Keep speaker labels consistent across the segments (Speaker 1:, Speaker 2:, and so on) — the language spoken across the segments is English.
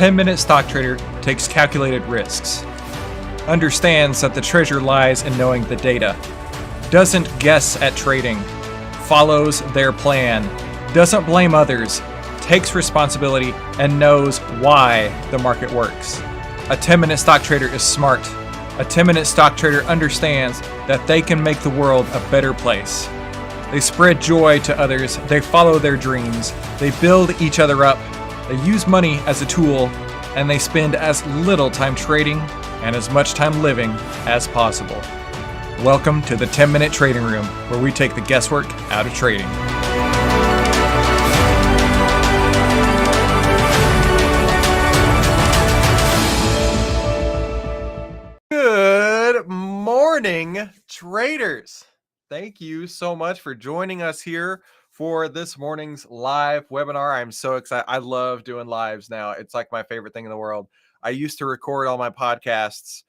Speaker 1: 10-minute stock trader takes calculated risks, understands that the treasure lies in knowing the data, doesn't guess at trading, follows their plan, doesn't blame others, takes responsibility, and knows why the market works. A 10-minute stock trader is smart. A 10-minute stock trader understands that they can make the world a better place. They spread joy to others, they follow their dreams, they build each other up, they use money as a tool, and they spend as little time trading and as much time living as possible. Welcome to the 10-Minute Trading Room, where we take the guesswork out of trading. Good morning, traders. Thank you so much for joining us here for this morning's live webinar. I'm so excited. I love doing lives now. It's like my favorite thing in the world. I used to record all my podcasts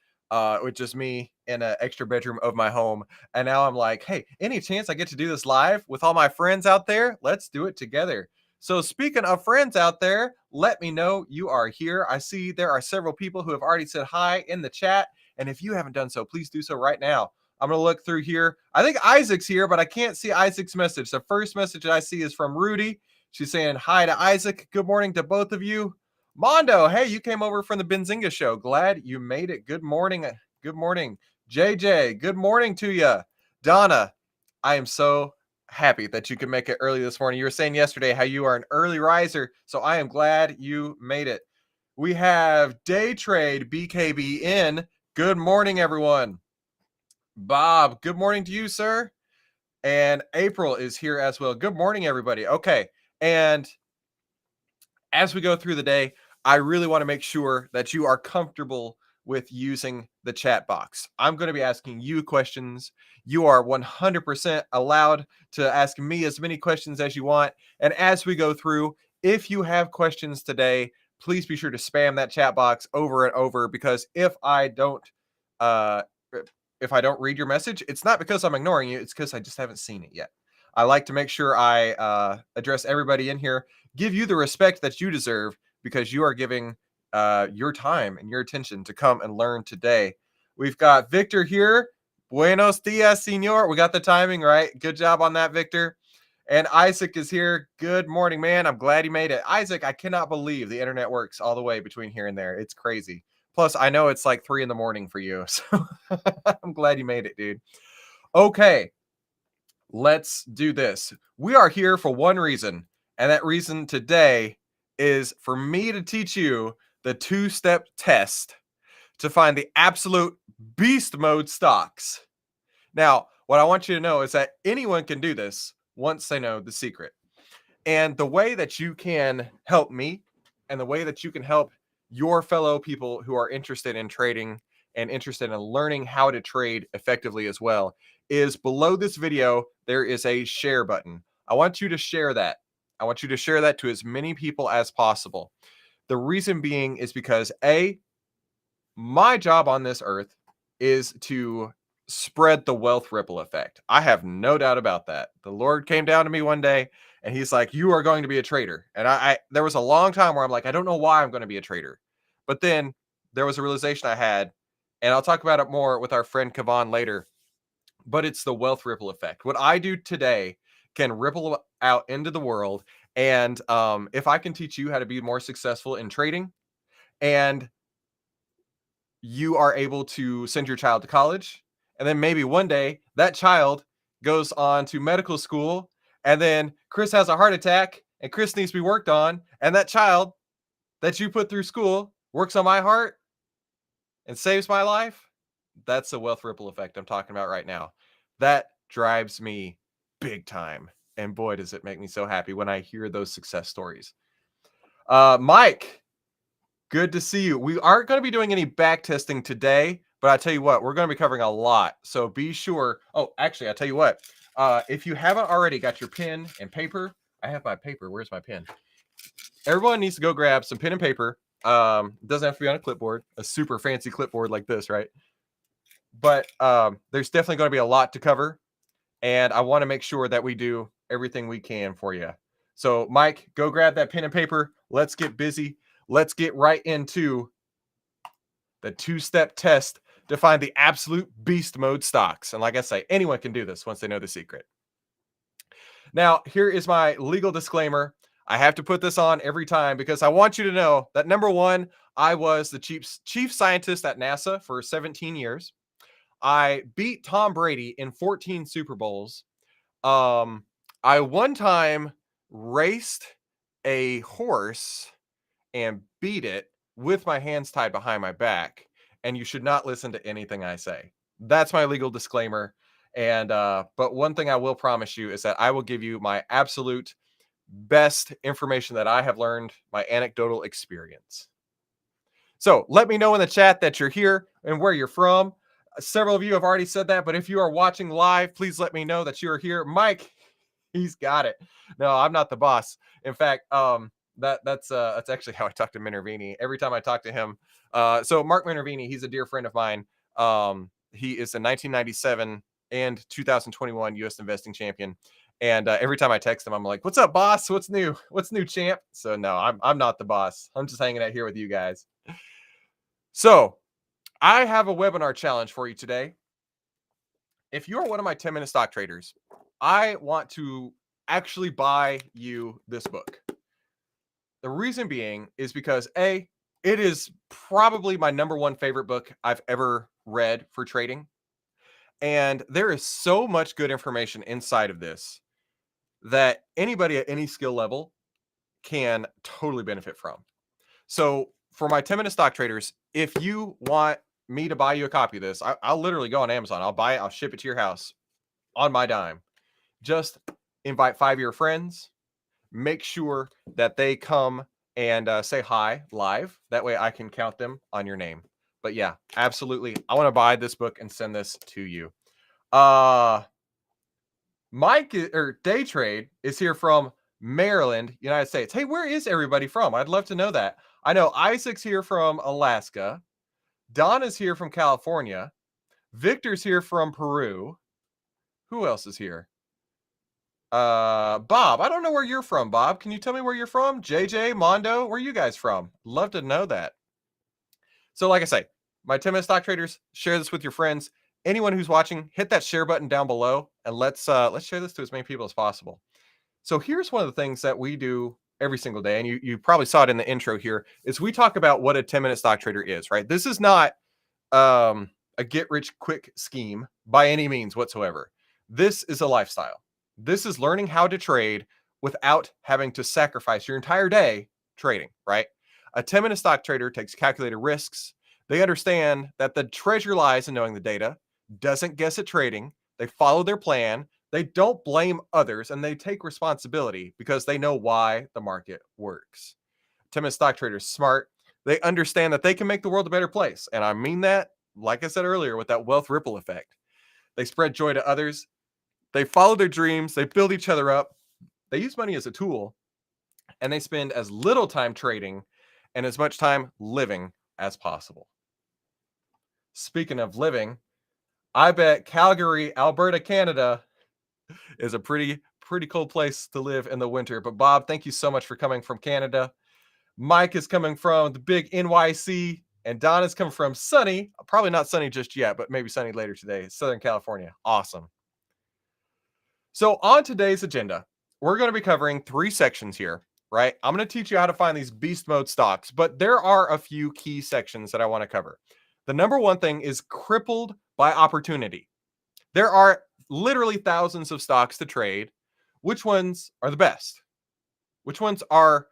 Speaker 1: with just me in an extra bedroom of my home. And now I'm like, hey, any chance I get to do this live with all my friends out there? Let's do it together. So speaking of friends out there, let me know you are here. I see there are several people who have already said hi in the chat. And if you haven't done so, please do so right now. I'm going to look through here. I think Isaac's here, but I can't see Isaac's message. The first message that I see is from Rudy. She's saying hi to Isaac. Good morning to both of you. Mondo, hey, you came over from the Benzinga show. Glad you made it. Good morning. Good morning. JJ, good morning to you. Donna, I am so happy that you could make it early this morning. You were saying yesterday how you are an early riser, so I am glad you made it. We have Day Trade BKB in. Good morning, everyone. Bob, good morning to you, sir. And April is here as well. Good morning, everybody. Okay, and as we go through the day, I really want to make sure that you are comfortable with using the chat box. I'm going to be asking you questions. You are 100% allowed to ask me as many questions as you want. And as we go through, if you have questions today, please be sure to spam that chat box over and over, because if I don't read your message, it's not because I'm ignoring you. It's because I just haven't seen it yet. I like to make sure I address everybody in here, give you the respect that you deserve, because you are giving your time and your attention to come and learn today. We've got Victor here. Buenos dias, senor. We got the timing right. Good job on that, Victor. And Isaac is here. Good morning, man. I'm glad you made it. Isaac, I cannot believe the internet works all the way between here and there. It's crazy. Plus, I know it's like 3 a.m. for you, so I'm glad you made it, dude. Okay, let's do this. We are here for one reason, and that reason today is for me to teach you the 2-step test to find the absolute beast mode stocks. Now, what I want you to know is that anyone can do this once they know the secret. And the way that you can help me, and the way that you can help your fellow people who are interested in trading and interested in learning how to trade effectively as well, is below this video, there is a share button. I want you to share that. I want you to share that to as many people as possible. The reason being is because my job on this earth is to spread the wealth ripple effect. I have no doubt about that. The Lord came down to me one day and he's like, you are going to be a trader. And there was a long time where I'm like, I don't know why I'm going to be a trader. But then there was a realization I had, and I'll talk about it more with our friend Kavan later, but it's the wealth ripple effect. What I do today can ripple out into the world. And if I can teach you how to be more successful in trading, and you are able to send your child to college, and then maybe one day that child goes on to medical school, and then Chris has a heart attack and Chris needs to be worked on, and that child that you put through school works on my heart and saves my life. That's the wealth ripple effect I'm talking about right now. That drives me big time. And boy, does it make me so happy when I hear those success stories. Mike, good to see you. We aren't going to be doing any back testing today, but I tell you what, we're going to be covering a lot. So be sure. Oh, actually, I tell you what, if you haven't already got your pen and paper, I have my paper. Where's my pen? Everyone needs to go grab some pen and paper. It doesn't have to be on a clipboard, a super fancy clipboard like this, right? But there's definitely going to be a lot to cover, and I want to make sure that we do everything we can for you. So Mike, go grab that pen and paper. Let's get busy. let's get right into the two-step test to find the absolute beast mode stocks. And like I say, anyone can do this once they know the secret. Now, here is my legal disclaimer. I have to put this on every time because I want you to know that number one, I was the chief scientist at NASA for 17 years. I beat Tom Brady in 14 Super Bowls. I one time raced a horse and beat it with my hands tied behind my back. And you should not listen to anything I say. That's my legal disclaimer. And but one thing I will promise you is that I will give you my absolute best information that I have learned, my anecdotal experience. So let me know in the chat that you're here and where you're from. Several of you have already said that, but if you are watching live, please let me know that you are here. Mike, he's got it. No, I'm not the boss. In fact, that's actually how I talk to Minervini every time I talk to him. So Mark Minervini, he's a dear friend of mine. He is a 1997 and 2021 U.S. investing champion. And every time I text him, I'm like, "What's up, boss? What's new? What's new, champ?" So no, I'm not the boss. I'm just hanging out here with you guys. So I have a webinar challenge for you today. If you're one of my 10-minute stock traders, I want to actually buy you this book. The reason being is because A, it is probably my number one favorite book I've ever read for trading. And there is so much good information inside of this that anybody at any skill level can totally benefit from. So for my 10-minute stock traders, if you want me to buy you a copy of this, I'll literally go on Amazon. I'll buy it. I'll ship it to your house on my dime. Just invite 5 of your friends. Make sure that they come and say hi live. That way I can count them on your name. But yeah, absolutely. I want to buy this book and send this to you. Mike or Day Trade is here from Maryland, United States. Hey, where is everybody from? I'd love to know that. I know Isaac's here from Alaska. Don is here from California. Victor's here from Peru. Who else is here? Bob, I don't know where you're from, Bob. Can you tell me where you're from? JJ, Mondo, where are you guys from? Love to know that. So like I say, my 10-minute stock traders, share this with your friends. Anyone who's watching, hit that share button down below and let's share this to as many people as possible. So here's one of the things that we do every single day, and you probably saw it in the intro here, is we talk about what a 10-minute stock trader is, right? This is not a get-rich-quick scheme by any means whatsoever. This is a lifestyle. This is learning how to trade without having to sacrifice your entire day trading, right? A 10-minute stock trader takes calculated risks. They understand that the treasure lies in knowing the data, doesn't guess at trading. They follow their plan. They don't blame others, and they take responsibility because they know why the market works. 10-minute stock traders smart. They understand that they can make the world a better place. And I mean that, like I said earlier, with that wealth ripple effect. They spread joy to others. They follow their dreams. They build each other up. They use money as a tool, and they spend as little time trading and as much time living as possible. Speaking of living, I bet Calgary, Alberta, Canada is a pretty cool place to live in the winter. But Bob, thank you so much for coming from Canada. Mike is coming from the big NYC, and Don is coming from sunny, probably not sunny just yet, but maybe sunny later today, Southern California. Awesome. So on today's agenda, we're going to be covering 3 sections here, right? I'm going to teach you how to find these beast mode stocks, but there are a few key sections that I want to cover. The number one thing is crippled by opportunity. There are literally thousands of stocks to trade. Which ones are the best? Which ones are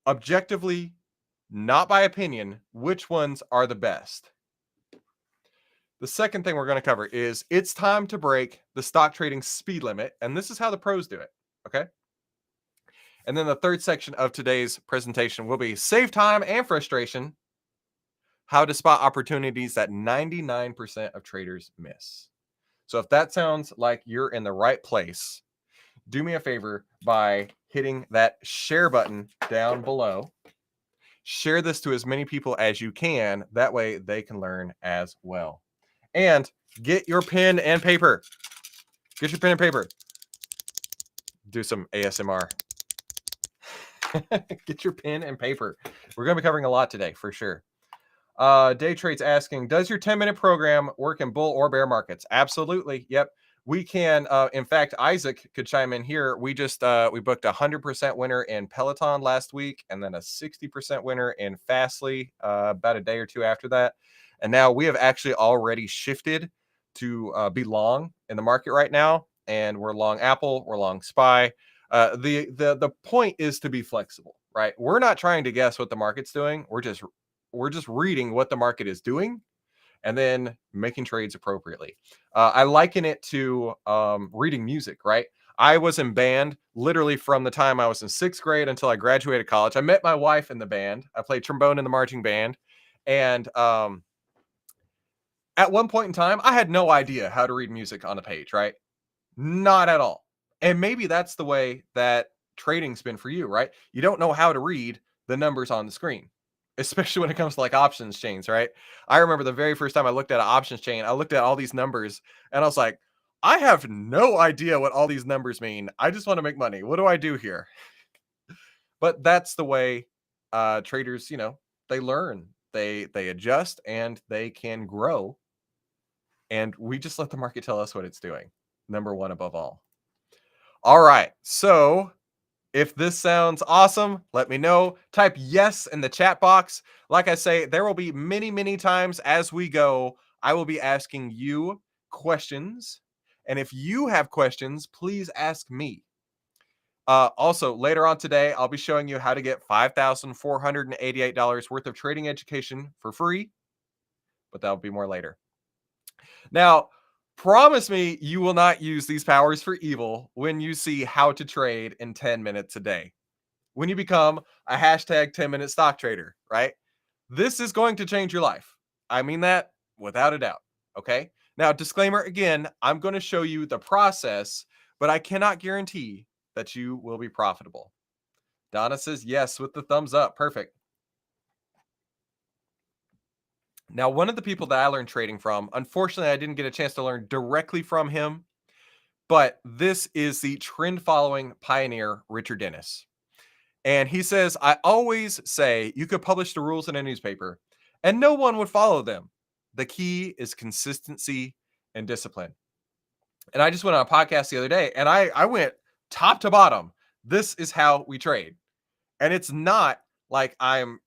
Speaker 1: objectively, not by opinion, which ones are the best? The second thing we're going to cover is it's time to break the stock trading speed limit, and this is how the pros do it, okay? And then the third section of today's presentation will be save time and frustration, how to spot opportunities that 99% of traders miss. So if that sounds like you're in the right place, do me a favor by hitting that share button down below. Share this to as many people as you can. That way they can learn as well. And get your pen and paper. Get your pen and paper. Do some ASMR. Get your pen and paper. We're going to be covering a lot today for sure. Day Trade's asking, does your 10-minute program work in bull or bear markets? Absolutely. Yep. We can. In fact, Isaac could chime in here. We just we booked 100% winner in Peloton last week, and then a 60% winner in Fastly about a day or two after that. And now we have actually already shifted to be long in the market right now, and we're long Apple, we're long SPY. The point is to be flexible, right? We're not trying to guess what the market's doing. We're just reading what the market is doing and then making trades appropriately. I liken it to reading music, right? I was in band literally from the time I was in 6th grade until I graduated college. I met my wife in the band. I played trombone in the marching band. And at one point in time, I had no idea how to read music on a page, right? Not at all. And maybe that's the way that trading's been for you, right? You don't know how to read the numbers on the screen, especially when it comes to like options chains, right? I remember the very first time I looked at an options chain, I looked at all these numbers and I was like, I have no idea what all these numbers mean. I just want to make money. What do I do here? But that's the way traders, they learn, they adjust, and they can grow. And we just let the market tell us what it's doing. Number one above all. All right. So if this sounds awesome, let me know. Type yes in the chat box. Like I say, there will be many, many times as we go, I will be asking you questions. And if you have questions, please ask me. Also, later on today, I'll be showing you how to get $5,488 worth of trading education for free, but that'll be more later. Now, promise me you will not use these powers for evil when you see how to trade in 10 minutes a day. When you become a hashtag 10-minute stock trader, right? This is going to change your life. I mean that without a doubt. Okay. Now, disclaimer again, I'm going to show you the process, but I cannot guarantee that you will be profitable. Donna says yes with the thumbs up. Perfect. Now, one of the people that I learned trading from, unfortunately, I didn't get a chance to learn directly from him, but this is the trend following pioneer, Richard Dennis. And he says, I always say you could publish the rules in a newspaper and no one would follow them. The key is consistency and discipline. And I just went on a podcast the other day and I went top to bottom. This is how we trade. And it's not like I'm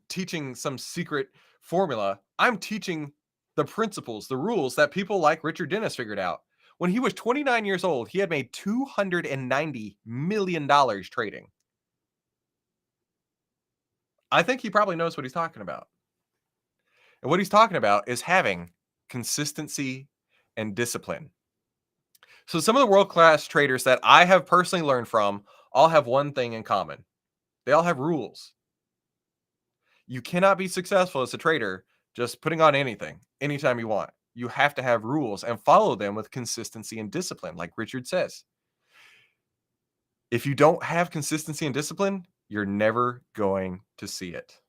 Speaker 1: teaching some secret formula. I'm teaching the principles, the rules that people like Richard Dennis figured out. When he was 29 years old, he had made $290 million trading. I think he probably knows what he's talking about. And what he's talking about is having consistency and discipline. So some of the world-class traders that I have personally learned from all have one thing in common. They all have rules. You cannot be successful as a trader just putting on anything, anytime you want. You have to have rules and follow them with consistency and discipline, like Richard says. If you don't have consistency and discipline, you're never going to see it.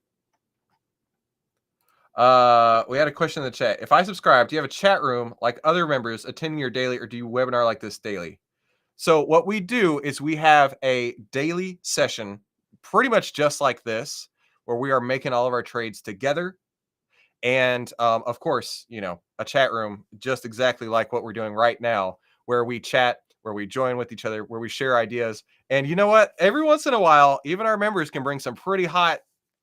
Speaker 1: We had a question in the chat. If I subscribe, do you have a chat room like other members attending your daily, or do you webinar like this daily? So what we do is we have a daily session, pretty much just like this, where we are making all of our trades together. And of course, a chat room just exactly like what we're doing right now, where we chat, where we join with each other, where we share ideas. And you know what? Every once in a while, even our members can bring some pretty hot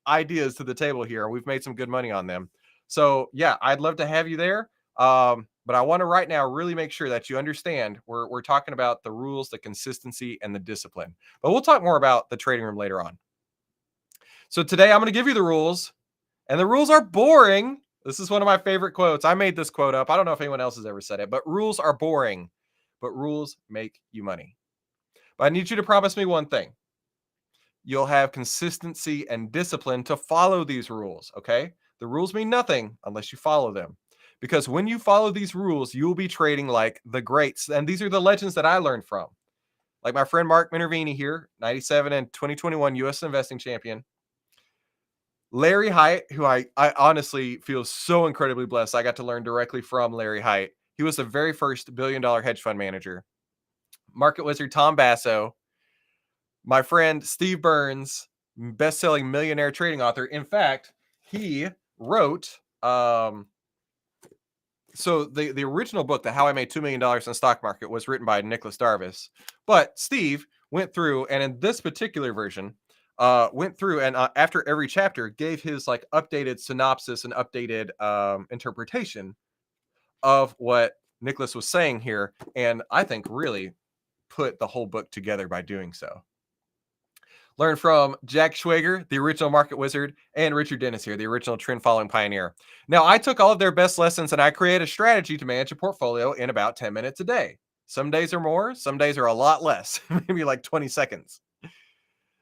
Speaker 1: ideas to the table here. We've made some good money on them. So yeah, I'd love to have you there. But I want to right now really make sure that you understand we're talking about the rules, the consistency, and the discipline. But we'll talk more about the trading room later on. So today I'm going to give you the rules. And the rules are boring. This is one of my favorite quotes. I made this quote up. I don't know if anyone else has ever said it, but rules are boring, but rules make you money. But I need you to promise me one thing. You'll have consistency and discipline to follow these rules, okay? The rules mean nothing unless you follow them. Because when you follow these rules, you'll be trading like the greats. And these are the legends that I learned from. Like my friend Mark Minervini here, 97 and 2021 U.S. investing champion. Larry Hite, who I honestly feel so incredibly blessed. I got to learn directly from Larry Hite. He was the very first billion-dollar hedge fund manager. Market wizard Tom Basso. My friend Steve Burns, best-selling millionaire trading author. In fact, he wrote so the original book, the How I Made $2 Million in the Stock Market, was written by Nicholas Darvis. But Steve went through, and in this particular version, went through and after every chapter gave his like updated synopsis and updated interpretation of what Nicholas was saying here, and I think really put the whole book together by doing so. Learn from Jack Schwager, the original market wizard, and Richard Dennis here, the original trend following pioneer. Now, I took all of their best lessons and I created a strategy to manage a portfolio in about 10 minutes a day. Some days are more, some days are a lot less, maybe like 20 seconds.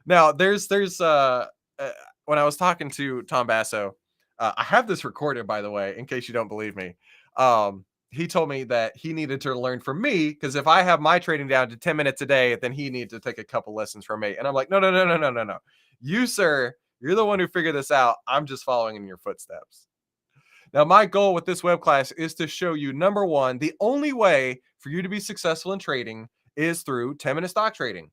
Speaker 1: Now, when I was talking to Tom Basso, I have this recorded, by the way, in case you don't believe me. He told me that he needed to learn from me because if I have my trading down to 10 minutes a day, then he needed to take a couple lessons from me. And I'm like, no. You, sir, you're the one who figured this out. I'm just following in your footsteps. Now, my goal with this web class is to show you, number one, the only way for you to be successful in trading is through 10-minute stock trading.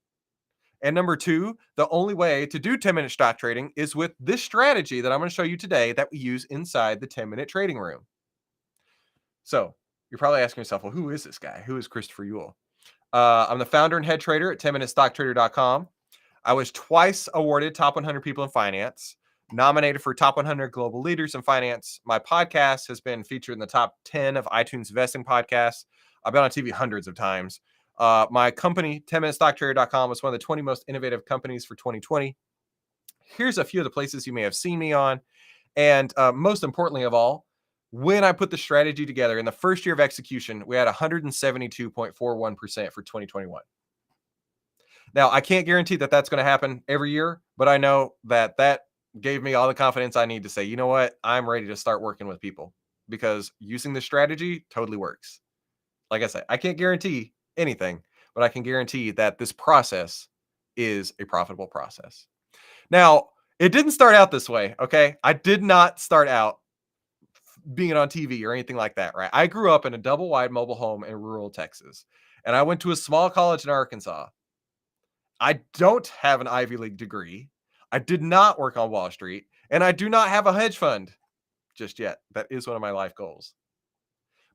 Speaker 1: And number two, the only way to do 10-minute stock trading is with this strategy that I'm going to show you today that we use inside the 10-minute trading room. So you're probably asking yourself, well, who is this guy? Who is Christopher Uhl? I'm the founder and head trader at 10minutestocktrader.com. I was twice awarded top 100 people in finance, nominated for top 100 global leaders in finance. My podcast has been featured in the top 10 of iTunes investing podcasts. I've been on TV hundreds of times. My company, 10minutestocktrader.com, was one of the 20 most innovative companies for 2020. Here's a few of the places you may have seen me on. And most importantly of all, when I put the strategy together in the first year of execution, we had 172.41% for 2021. Now, I can't guarantee that that's going to happen every year, but I know that that gave me all the confidence I need to say, you know what, I'm ready to start working with people because using this strategy totally works. Like I said, I can't guarantee anything, but I can guarantee that this process is a profitable process. Now, it didn't start out this way, okay? I did not start out being on TV or anything like that, right? I grew up in a double wide mobile home in rural Texas, and I went to a small college in Arkansas. I don't have an Ivy League degree. I did not work on Wall Street, and I do not have a hedge fund just yet. That is one of my life goals.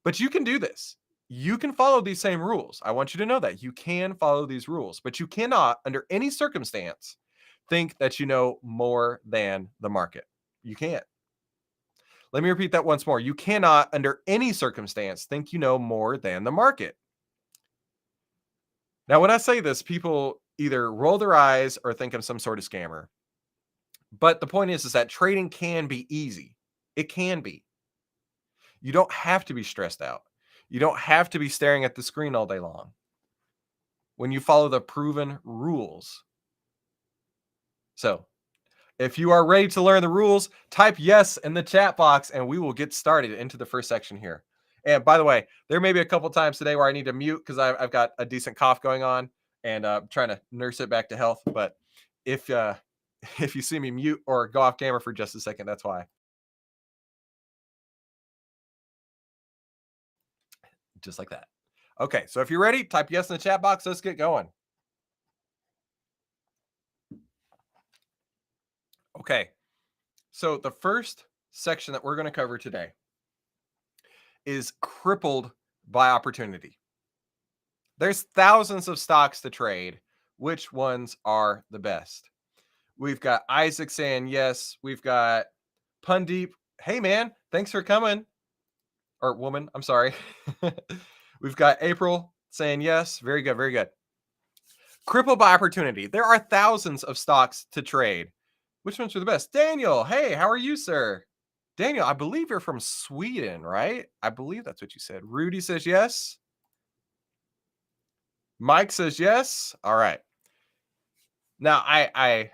Speaker 1: But you can do this. You can follow these same rules. I want you to know that you can follow these rules, but you cannot, under any circumstance, think that you know more than the market. You can't. Let me repeat that once more. You cannot, under any circumstance, think you know more than the market. Now, when I say this, people either roll their eyes or think I'm some sort of scammer. But the point is that trading can be easy. It can be. You don't have to be stressed out. You don't have to be staring at the screen all day long when you follow the proven rules. So, if you are ready to learn the rules, type yes in the chat box and we will get started into the first section here. And by the way, there may be a couple times today where I need to mute because I've got a decent cough going on and trying to nurse it back to health. But if you see me mute or go off camera for just a second, that's why. Just like that. Okay, so if you're ready, type yes in the chat box. Let's get going. Okay, so the first section that we're going to cover today is crippled by opportunity. There's thousands of stocks to trade. Which ones are the best? We've got Isaac saying yes. We've got Pundeep. Hey, man, thanks for coming. Or woman, I'm sorry. We've got April saying yes. Very good, very good. Crippled by opportunity. There are thousands of stocks to trade. Which ones are the best? Daniel, hey, how are you, sir? Daniel, I believe you're from Sweden, right? I believe that's what you said. Rudy says yes. Mike says yes. All right. Now, I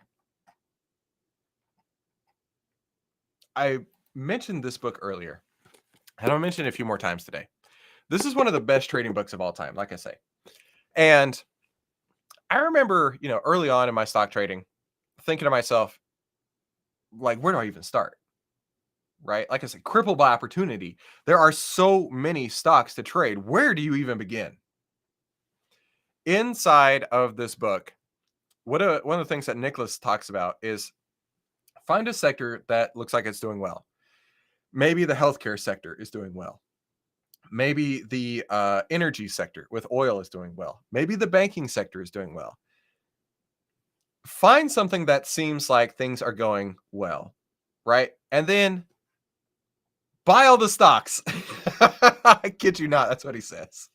Speaker 1: mentioned this book earlier, and I'll mention it a few more times today. This is one of the best trading books of all time, like I say. And I remember, early on in my stock trading, thinking to myself, like, where do I even start? Right? Like I said, crippled by opportunity. There are so many stocks to trade. Where do you even begin? Inside of this book, one of the things that Nicholas talks about is find a sector that looks like it's doing well. Maybe the healthcare sector is doing well. Maybe the energy sector with oil is doing well. Maybe the banking sector is doing well. Find something that seems like things are going well, right? And then buy all the stocks. I kid you not. That's what he says.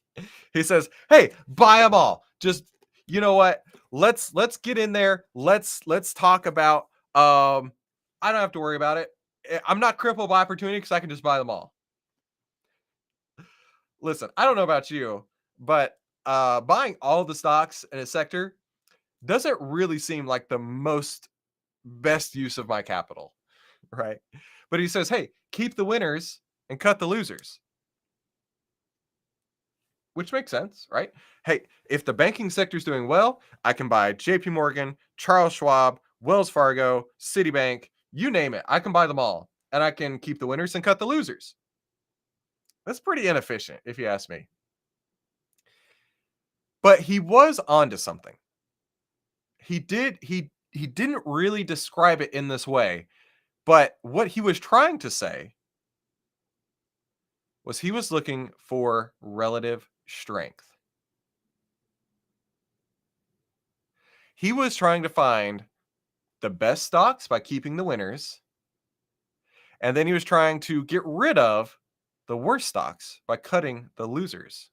Speaker 1: He says, "Hey, buy them all. Just, you know what? Let's get in there. Let's talk about I don't have to worry about it. I'm not crippled by opportunity because I can just buy them all." Listen, I don't know about you, but buying all the stocks in a sector doesn't really seem like the most best use of my capital, right? But he says, "Hey, keep the winners and cut the losers." Which makes sense, right? Hey, if the banking sector is doing well, I can buy JP Morgan, Charles Schwab, Wells Fargo, Citibank, you name it. I can buy them all and I can keep the winners and cut the losers. That's pretty inefficient, if you ask me. But he was onto something. He didn't really describe it in this way, but what he was trying to say was he was looking for relative strength. He was trying to find the best stocks by keeping the winners, and then he was trying to get rid of the worst stocks by cutting the losers.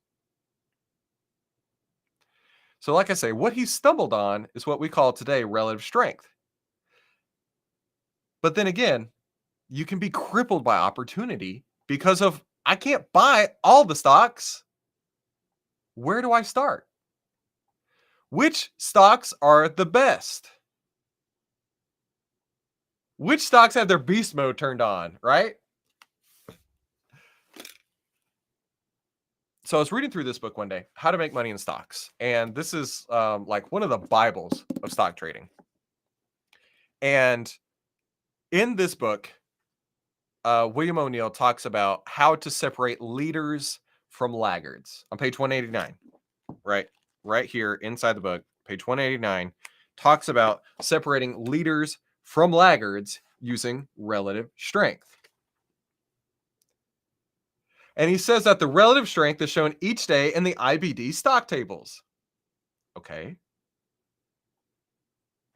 Speaker 1: So, like I say, what he stumbled on is what we call today relative strength. But then again, you can be crippled by opportunity because of I can't buy all the stocks. Where do I start? Which stocks are the best? Which stocks have their beast mode turned on, right? So I was reading through this book one day, How to Make Money in Stocks. And this is like one of the Bibles of stock trading. And in this book, William O'Neill talks about how to separate leaders from laggards on page 189, right here inside the book, page 189, talks about separating leaders from laggards using relative strength. And he says that the relative strength is shown each day in the IBD stock tables. Okay.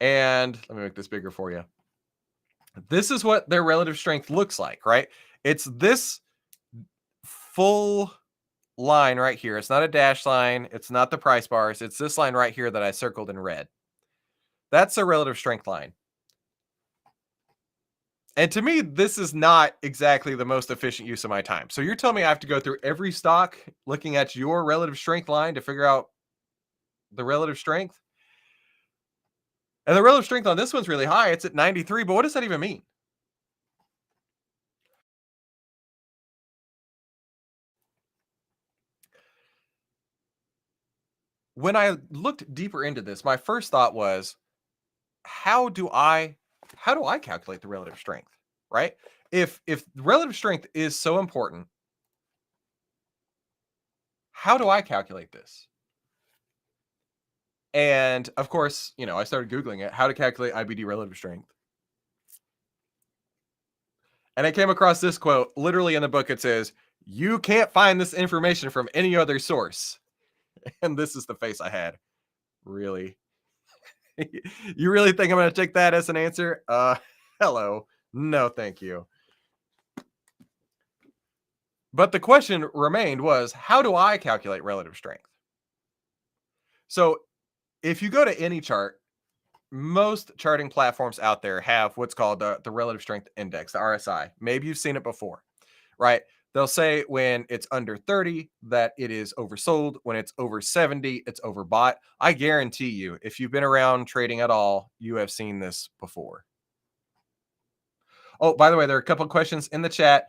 Speaker 1: And let me make this bigger for you. This is what their relative strength looks like, right? It's this full line right here. It's not a dash line. It's not the price bars. It's this line right here that I circled in red. That's a relative strength line. And to me, this is not exactly the most efficient use of my time. So you're telling me I have to go through every stock looking at your relative strength line to figure out the relative strength? And the relative strength on this one's really high. It's at 93, but what does that even mean? When I looked deeper into this, my first thought was, how do I calculate the relative strength, right? If relative strength is so important, how do I calculate this? And of course, I started Googling it, how to calculate IBD relative strength. And I came across this quote. Literally in the book, it says, "You can't find this information from any other source." And this is the face I had. Really? You really think I'm going to take that as an answer? Hello. No, thank you. But the question remained was, how do I calculate relative strength? So if you go to any chart, most charting platforms out there have what's called the relative strength index, the RSI. Maybe you've seen it before, right? They'll say when it's under 30 that it is oversold. When it's over 70, it's overbought. I guarantee you, if you've been around trading at all, you have seen this before. Oh, by the way, there are a couple of questions in the chat.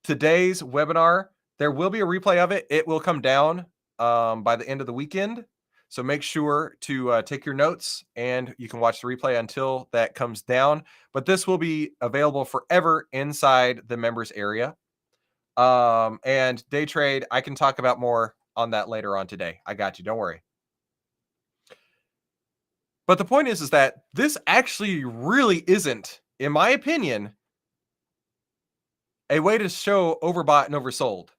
Speaker 1: Today's webinar, there will be a replay of it. It will come down by the end of the weekend. So make sure to take your notes and you can watch the replay until that comes down. But this will be available forever inside the members area. And day trade, I can talk about more on that later on today. I got you. Don't worry. But the point is that this actually really isn't, in my opinion, a way to show overbought and oversold.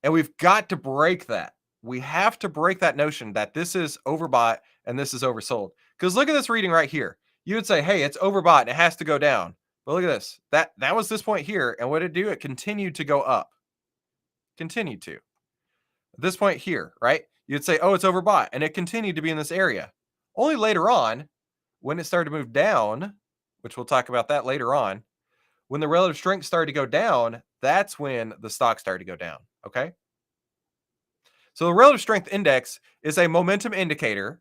Speaker 1: And we've got to break that. We have to break that notion that this is overbought and this is oversold. Because look at this reading right here. You would say, hey, it's overbought and it has to go down. But look at this. That was this point here. And what did it do? It continued to go up. Continued to. This point here, right? You'd say, oh, it's overbought. And it continued to be in this area. Only later on, when it started to move down, which we'll talk about that later on, when the relative strength started to go down, that's when the stock started to go down. Okay. So the relative strength index is a momentum indicator,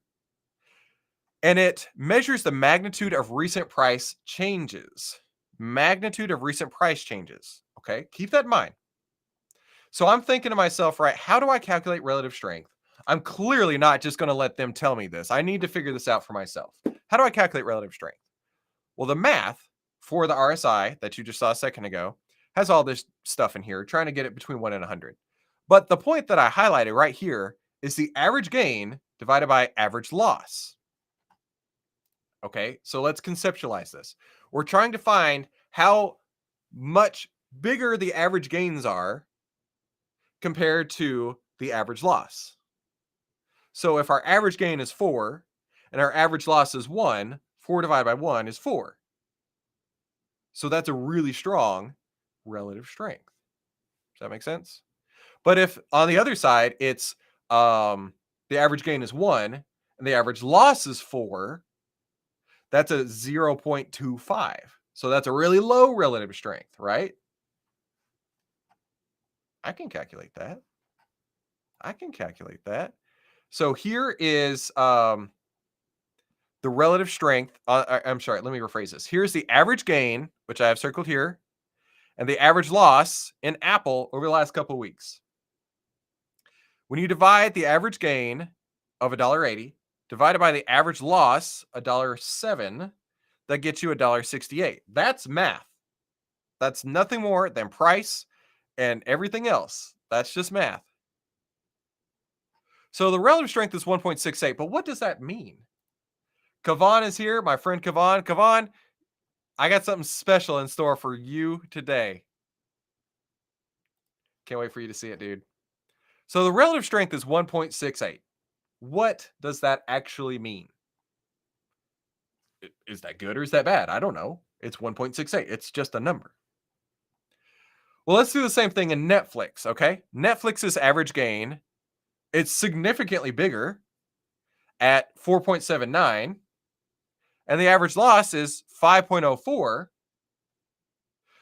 Speaker 1: and it measures the magnitude of recent price changes. Magnitude of recent price changes. Okay. Keep that in mind. So I'm thinking to myself, right, how do I calculate relative strength? I'm clearly not just going to let them tell me this. I need to figure this out for myself. How do I calculate relative strength? Well, the math for the RSI that you just saw a second ago has all this stuff in here, trying to get it between 1 and 100. But the point that I highlighted right here is the average gain divided by average loss. Okay, so let's conceptualize this. We're trying to find how much bigger the average gains are compared to the average loss. So if our average gain is 4 and our average loss is 1, 4 divided by 1 is 4. So that's a really strong relative strength. Does that make sense? But if on the other side, it's the average gain is 1 and the average loss is 4, that's a 0.25. So that's a really low relative strength, right? I can calculate that. So here is the relative strength. I'm sorry, let me rephrase this. Here's the average gain, which I have circled here, and the average loss in Apple over the last couple of weeks. When you divide the average gain of $1.80 divided by the average loss, $1.07, that gets you $1.68. That's math. That's nothing more than price and everything else. That's just math. So the relative strength is 1.68, but what does that mean? Kavan is here, my friend Kavan. Kavan, I got something special in store for you today. Can't wait for you to see it, dude. So the relative strength is 1.68. What does that actually mean? Is that good or is that bad? I don't know. It's 1.68. It's just a number. Well, let's do the same thing in Netflix, okay? Netflix's average gain, it's significantly bigger at 4.79, and the average loss is 5.04.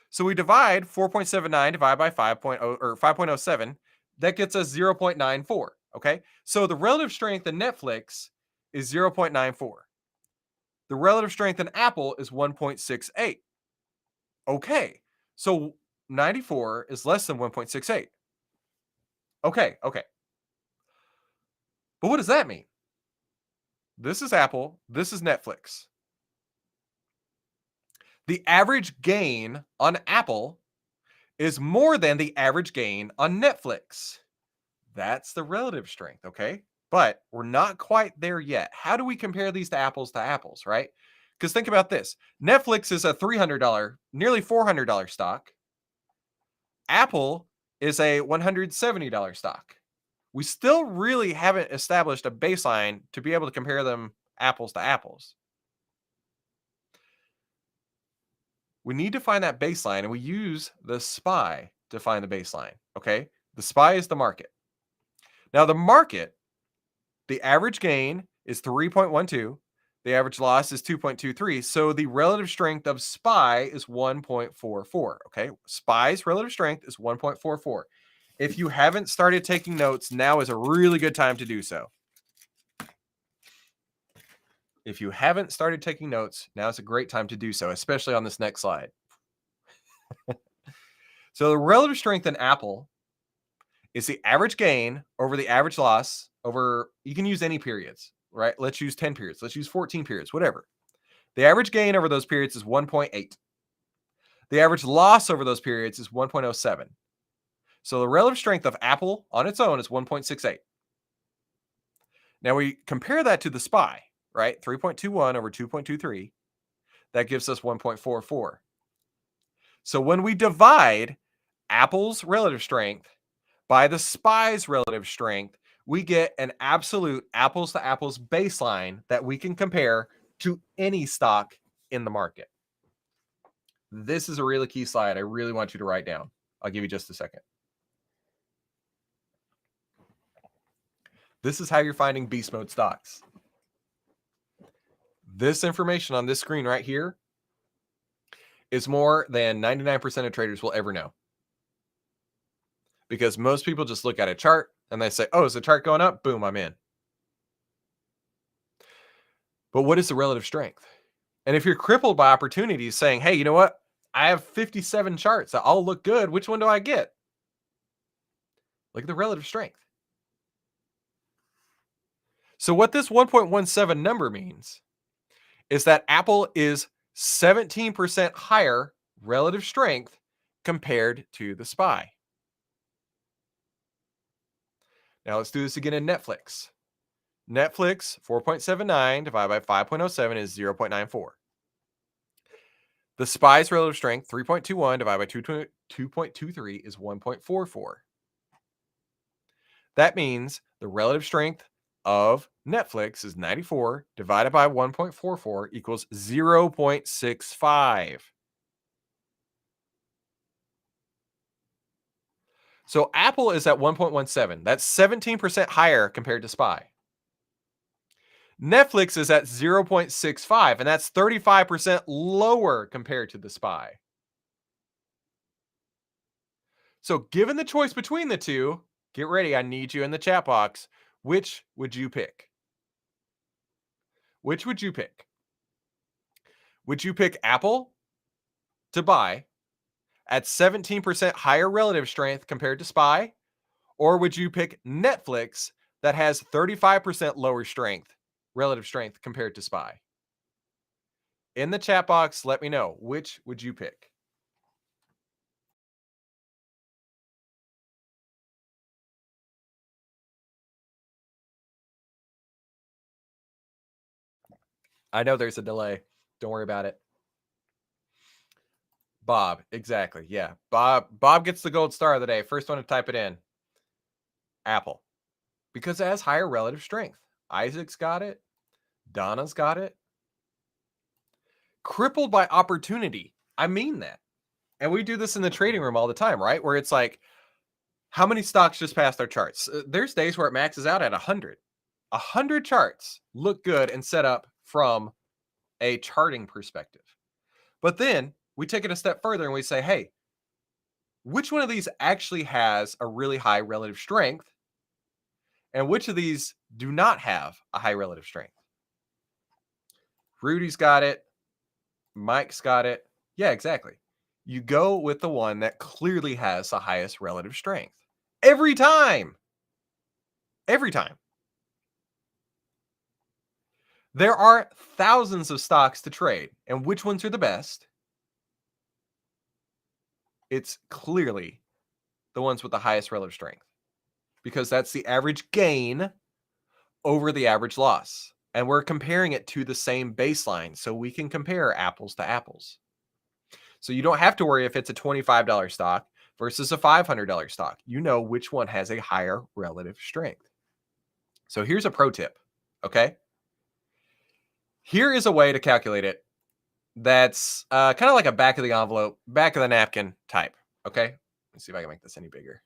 Speaker 1: So we divide 4.79 divided by 5.0 or 5.07. That gets us 0.94. Okay. So the relative strength in Netflix is 0.94. The relative strength in Apple is 1.68. Okay. So 94 is less than 1.68. Okay. Okay. But what does that mean? This is Apple. This is Netflix. The average gain on Apple is more than the average gain on Netflix. That's the relative strength, okay? But we're not quite there yet. How do we compare these to apples, right? Because think about this. Netflix is a $300, nearly $400 stock. Apple is a $170 stock. We still really haven't established a baseline to be able to compare them apples to apples. We need to find that baseline, and we use the SPY to find the baseline, okay? The SPY is the market. Now, the market, the average gain is 3.12. The average loss is 2.23. So the relative strength of SPY is 1.44, okay? SPY's relative strength is 1.44. If you haven't started taking notes, now is a really good time to do so. If you haven't started taking notes, now is a great time to do so, especially on this next slide. So the relative strength in Apple is the average gain over the average loss over, you can use any periods, right? Let's use 10 periods. Let's use 14 periods, whatever. The average gain over those periods is 1.8. The average loss over those periods is 1.07. So the relative strength of Apple on its own is 1.68. Now we compare that to the SPY, right? 3.21 over 2.23. That gives us 1.44. So when we divide Apple's relative strength by the SPY's relative strength, we get an absolute apples to apples baseline that we can compare to any stock in the market. This is a really key slide I really want you to write down. I'll give you just a second. This is how you're finding beast mode stocks. This information on this screen right here is more than 99% of traders will ever know. Because most people just look at a chart and they say, oh, is the chart going up? Boom, I'm in. But what is the relative strength? And if you're crippled by opportunities saying, hey, you know what? I have 57 charts that all look good. Which one do I get? Look at the relative strength. So what this 1.17 number means is that Apple is 17% higher relative strength compared to the SPY. Now let's do this again in Netflix. Netflix 4.79 divided by 5.07 is 0.94. The SPY's relative strength 3.21 divided by 2.23 is 1.44. That means the relative strength of Netflix is 94 divided by 1.44 equals 0.65. So Apple is at 1.17. That's 17% higher compared to SPY. Netflix is at 0.65, and that's 35% lower compared to the SPY. So given the choice between the two, get ready. I need you in the chat box. Which would you pick? Which would you pick? Would you pick Apple to buy at 17% higher relative strength compared to SPY? Or would you pick Netflix that has 35% lower strength, relative strength compared to SPY? In the chat box, let me know. Which would you pick? I know there's a delay. Don't worry about it. Bob, exactly. Yeah. Bob gets the gold star of the day. First one to type it in. Apple. Because it has higher relative strength. Isaac's got it. Donna's got it. Crippled by opportunity. I mean that. And we do this in the trading room all the time, right? Where it's like, how many stocks just passed our charts? There's days where it maxes out at 100. 100 charts look good and set up from a charting perspective. But then we take it a step further and we say, hey, which one of these actually has a really high relative strength? And which of these do not have a high relative strength? Rudy's got it. Mike's got it. Yeah, exactly. You go with the one that clearly has the highest relative strength. Every time. Every time. There are thousands of stocks to trade. And which ones are the best? It's clearly the ones with the highest relative strength. Because that's the average gain over the average loss. And we're comparing it to the same baseline. So we can compare apples to apples. So you don't have to worry if it's a $25 stock versus a $500 stock. You know which one has a higher relative strength. So here's a pro tip, okay? Here is a way to calculate it that's kind of like a back of the envelope, back of the napkin type, okay? Let's see if I can make this any bigger.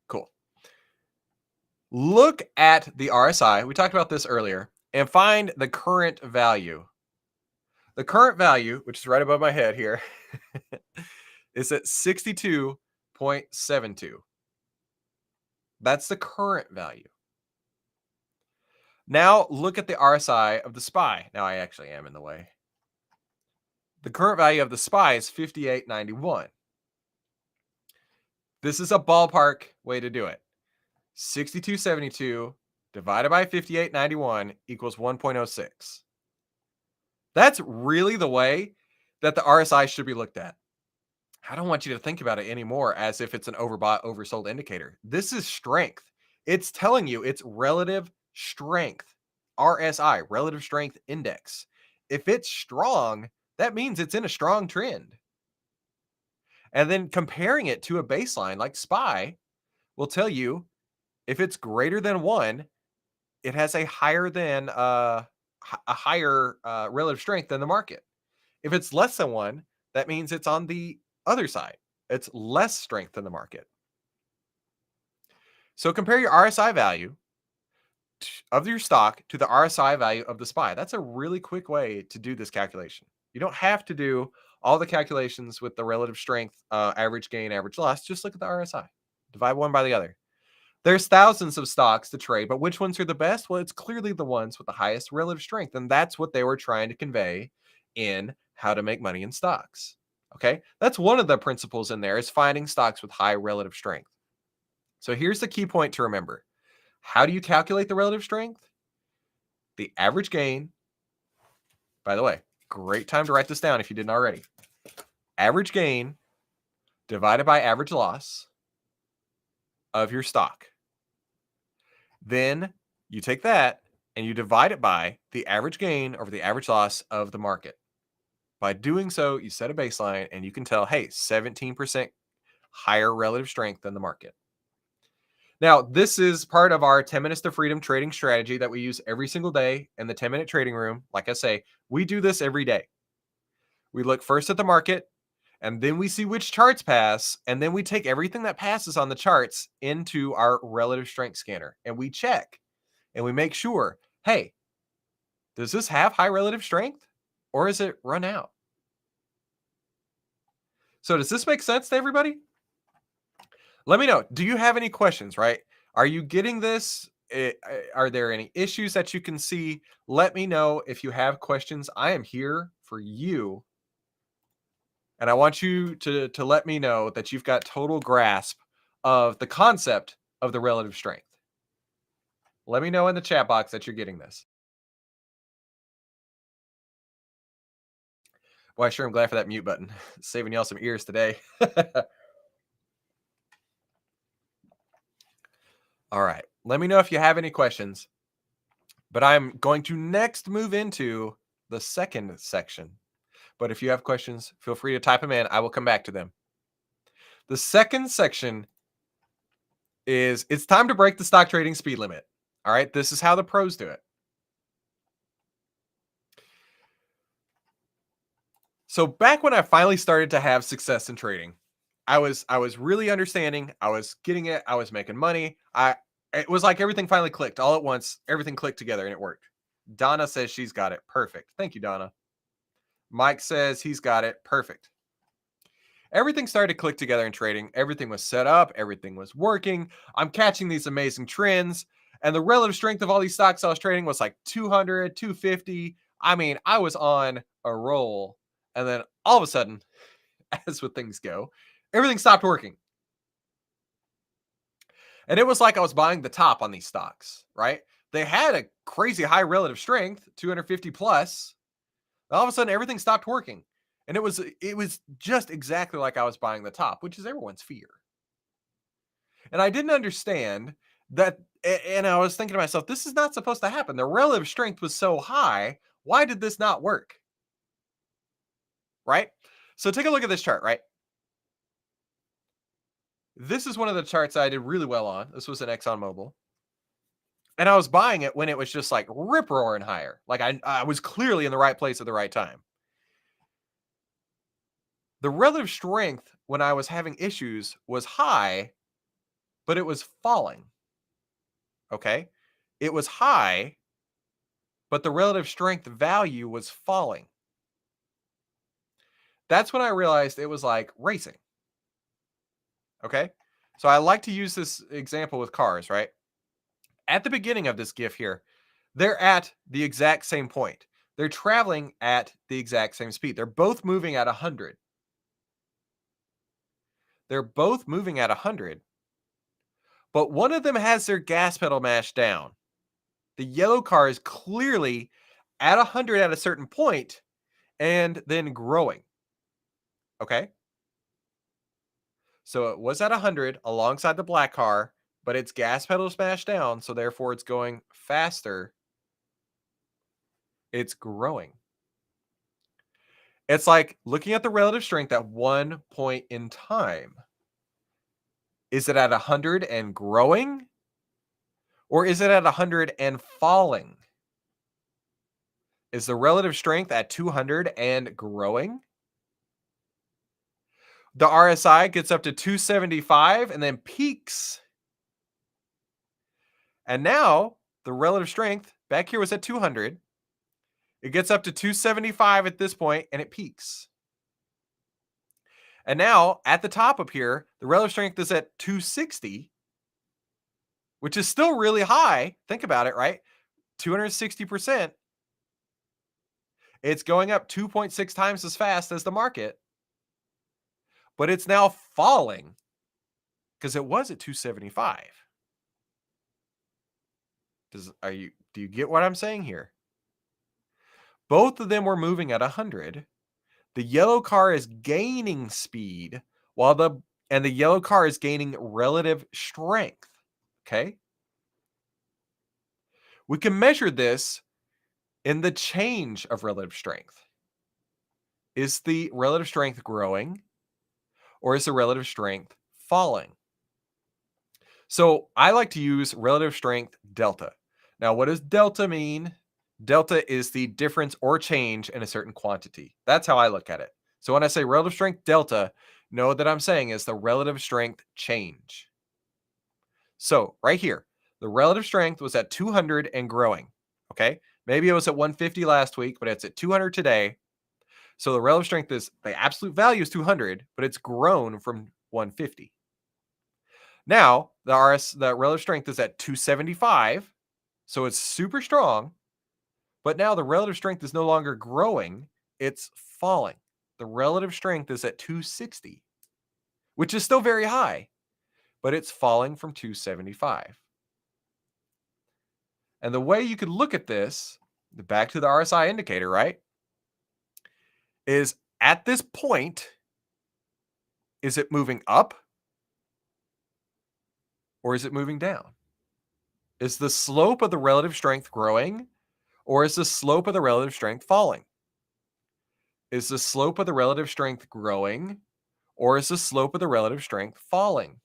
Speaker 1: Cool. Look at the RSI. We talked about this earlier. And find the current value. The current value, which is right above my head here, is at 62.72. That's the current value. Now look at the RSI of the SPY. Now I actually am in the way. The current value of the SPY is 58.91. This is a ballpark way to do it. 62.72 divided by 58.91 equals 1.06. That's really the way that the RSI should be looked at. I don't want you to think about it anymore as if it's an overbought, oversold indicator. This is strength. It's telling you it's relative strength. RSI, relative strength index. If it's strong, that means it's in a strong trend. And then comparing it to a baseline like SPY will tell you if it's greater than 1, it has a higher than a higher relative strength than the market. If it's less than 1, that means it's on the other side. It's less strength than the market. So compare your RSI value of your stock to the RSI value of the SPY. That's a really quick way to do this calculation. You don't have to do all the calculations with the relative strength, average gain, average loss. Just look at the RSI. Divide one by the other. There's thousands of stocks to trade, but which ones are the best? Well, it's clearly the ones with the highest relative strength. And that's what they were trying to convey in How to Make Money in Stocks. Okay. That's one of the principles in there, is finding stocks with high relative strength. So here's the key point to remember. How do you calculate the relative strength? The average gain. By the way, great time to write this down if you didn't already. Average gain divided by average loss of your stock. Then you take that and you divide it by the average gain over the average loss of the market. By doing so, you set a baseline and you can tell, hey, 17% higher relative strength than the market. Now, this is part of our 10 minutes to freedom trading strategy that we use every single day in the 10-minute trading room. Like I say, we do this every day. We look first at the market, and then we see which charts pass, and then we take everything that passes on the charts into our relative strength scanner, and we check, and we make sure, hey, does this have high relative strength, or is it run out? So does this make sense to everybody? Let me know. Do you have any questions, right? Are you getting this? Are there any issues that you can see? Let me know if you have questions. I am here for you. And I want you to let me know that you've got total grasp of the concept of the relative strength. Let me know in the chat box that you're getting this. Well, I sure am glad for that mute button. Saving y'all some ears today. All right. Let me know if you have any questions. But I'm going to next move into the second section. But if you have questions, feel free to type them in. I will come back to them. The second section is it's time to break the stock trading speed limit. All right. This is how the pros do it. So back when I finally started to have success in trading, I was really understanding. I was getting it. I was making money. It was like everything finally clicked all at once. Everything clicked together and it worked. Donna says she's got it. Perfect. Thank you, Donna. Mike says he's got it. Perfect. Everything started to click together in trading. Everything was set up. Everything was working. I'm catching these amazing trends. And the relative strength of all these stocks I was trading was like 200, 250. I mean, I was on a roll. And then all of a sudden, as with things go, everything stopped working. And it was like I was buying the top on these stocks, right? They had a crazy high relative strength, 250 plus. All of a sudden, everything stopped working. And it was just exactly like I was buying the top, which is everyone's fear. And I didn't understand that. And I was thinking to myself, this is not supposed to happen. The relative strength was so high. Why did this not work? Right? So take a look at this chart, right? This is one of the charts I did really well on. This was an ExxonMobil. And I was buying it when it was just like rip roaring higher. Like I was clearly in the right place at the right time. The relative strength when I was having issues was high, but it was falling. Okay. It was high, but the relative strength value was falling. That's when I realized it was like racing. Okay. So I like to use this example with cars, right? At the beginning of this GIF here, they're at the exact same point. They're traveling at the exact same speed. They're both moving at 100. They're both moving at 100, but one of them has their gas pedal mashed down. The yellow car is clearly at 100 at a certain point and then growing. Okay. So it was at 100 alongside the black car, but its gas pedal smashed down. So therefore it's going faster It's growing. It's like looking at the relative strength at one point in time. Is it at 100 and growing? Or is it at 100 and falling? Is the relative strength at 200 and growing? The RSI gets up to 275 and then peaks. And now the relative strength back here was at 200. It gets up to 275 at this point and it peaks. And now at the top up here, the relative strength is at 260, which is still really high. Think about it, right? 260%. It's going up 2.6 times as fast as the market, but it's now falling because it was at 275. Do you get what I'm saying here? Both of them were moving at 100. The yellow car is gaining speed while the yellow car is gaining relative strength. Okay? We can measure this in the change of relative strength. Is the relative strength growing or is the relative strength falling? So I like to use relative strength delta. Now, what does delta mean? Delta is the difference or change in a certain quantity. That's how I look at it. So when I say relative strength delta, know that I'm saying is the relative strength change. So right here, the relative strength was at 200 and growing. Okay. Maybe it was at 150 last week, but it's at 200 today. So the relative strength is the absolute value is 200, but it's grown from 150. Now the relative strength is at 275. So it's super strong. But now the relative strength is no longer growing, it's falling. The relative strength is at 260, which is still very high, but it's falling from 275. And the way you could look at this, back to the RSI indicator, right, is at this point, is it moving up or is it moving down? Is the slope of the relative strength growing or is the slope of the relative strength falling? Is the slope of the relative strength growing or is the slope of the relative strength falling?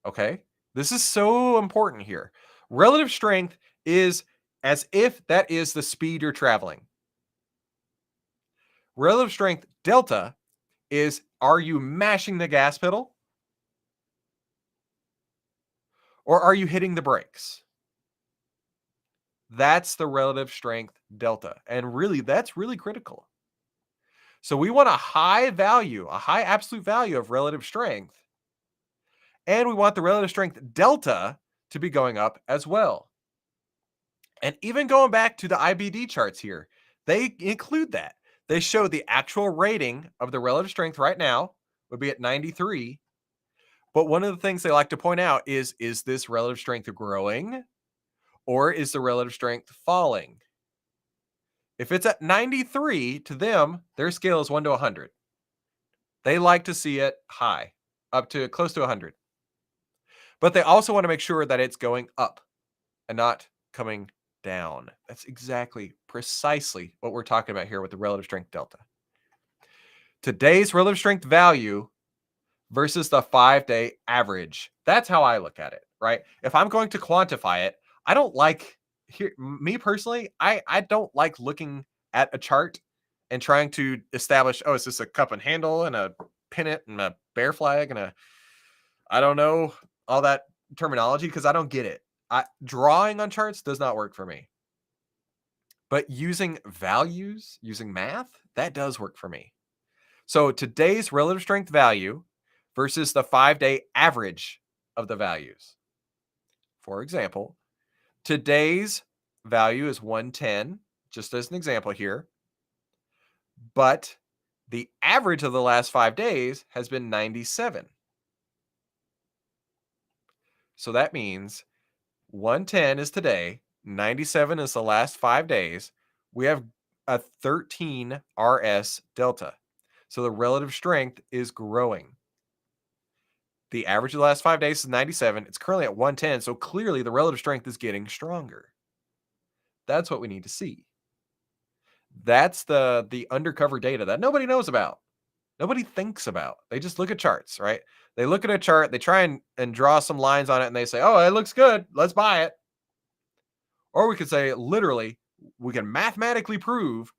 Speaker 1: Okay, this is so important here. Relative strength is as if that is the speed you're traveling. Relative strength delta is, are you mashing the gas pedal or are you hitting the brakes? That's the relative strength delta. And really, that's really critical. So we want a high value, a high absolute value of relative strength. And we want the relative strength delta to be going up as well. And even going back to the IBD charts here, they include that. They show the actual rating of the relative strength right now would be at 93. But one of the things they like to point out is this relative strength growing or is the relative strength falling? If it's at 93, to them, their scale is 1 to 100. They like to see it high, up to close to 100. But they also want to make sure that it's going up and not coming down. That's precisely what we're talking about here with the relative strength delta. Today's relative strength value versus the 5-day average. That's how I look at it, right? If I'm going to quantify it, I don't like me personally, I don't like looking at a chart and trying to establish, oh, is this a cup and handle and a pennant and a bear flag and I don't know, all that terminology because I don't get it. Drawing on charts does not work for me. But using values, using math, that does work for me. So today's relative strength value versus the 5-day average of the values. For example, today's value is 110, just as an example here. But the average of the last 5 days has been 97. So that means 110 is today, 97 is the last 5 days. We have a 13 RS delta. So the relative strength is growing. The average of the last 5 days is 97. It's currently at 110. So clearly the relative strength is getting stronger. That's what we need to see. That's the undercover data that nobody knows about. Nobody thinks about. They just look at charts, right? They look at a chart, they try and draw some lines on it, and they say, oh, it looks good. Let's buy it. Or we could say, literally, we can mathematically prove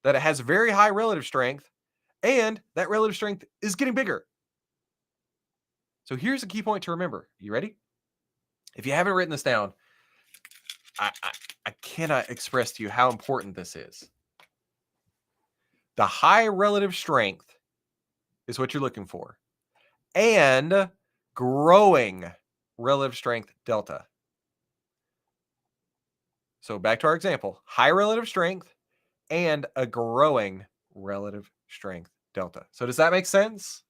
Speaker 1: that it has very high relative strength and that relative strength is getting bigger. So here's a key point to remember. You ready? If you haven't written this down, I cannot express to you how important this is. The high relative strength is what you're looking for, and growing relative strength delta. So back to our example, high relative strength and a growing relative strength delta. So does that make sense?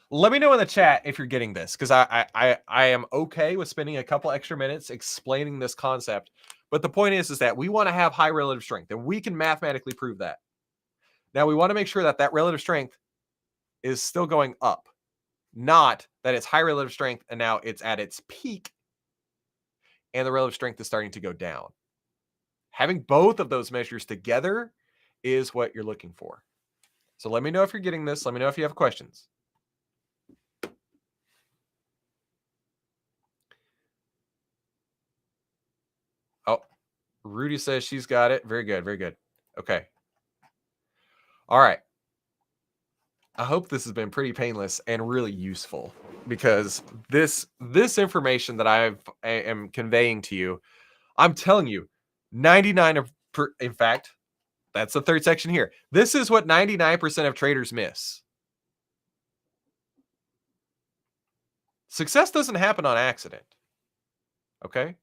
Speaker 1: Let me know in the chat if you're getting this, because I am okay with spending a couple extra minutes explaining this concept. But the point is that we want to have high relative strength, and we can mathematically prove that. Now, we want to make sure that that relative strength is still going up, not that it's high relative strength and now it's at its peak and the relative strength is starting to go down. Having both of those measures together is what you're looking for. So let me know if you're getting this. Let me know if you have questions. Oh, Rudy says she's got it. Very good. Very good. Okay. All right. I hope this has been pretty painless and really useful, because this information that I am conveying to you, I'm telling you, 99 of, in fact, that's the third section here. This is what 99% of traders miss. Success doesn't happen on accident. Okay?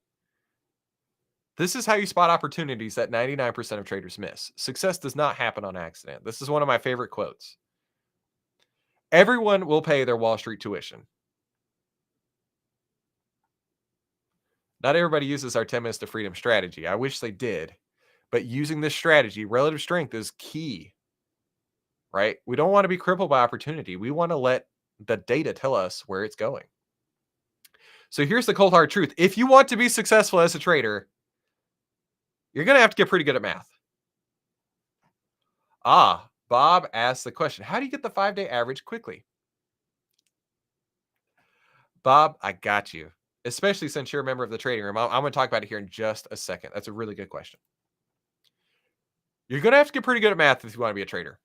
Speaker 1: This is how you spot opportunities that 99% of traders miss. Success does not happen on accident. This is one of my favorite quotes. Everyone will pay their Wall Street tuition. Not everybody uses our 10 minutes to freedom strategy. I wish they did. But using this strategy, relative strength is key, right? We don't want to be crippled by opportunity. We want to let the data tell us where it's going. So here's the cold hard truth. If you want to be successful as a trader, you're going to have to get pretty good at math. Bob asked the question, how do you get the 5-day average quickly? Bob, I got you. Especially since you're a member of the trading room. I'm going to talk about it here in just a second. That's a really good question. You're going to have to get pretty good at math if you want to be a trader.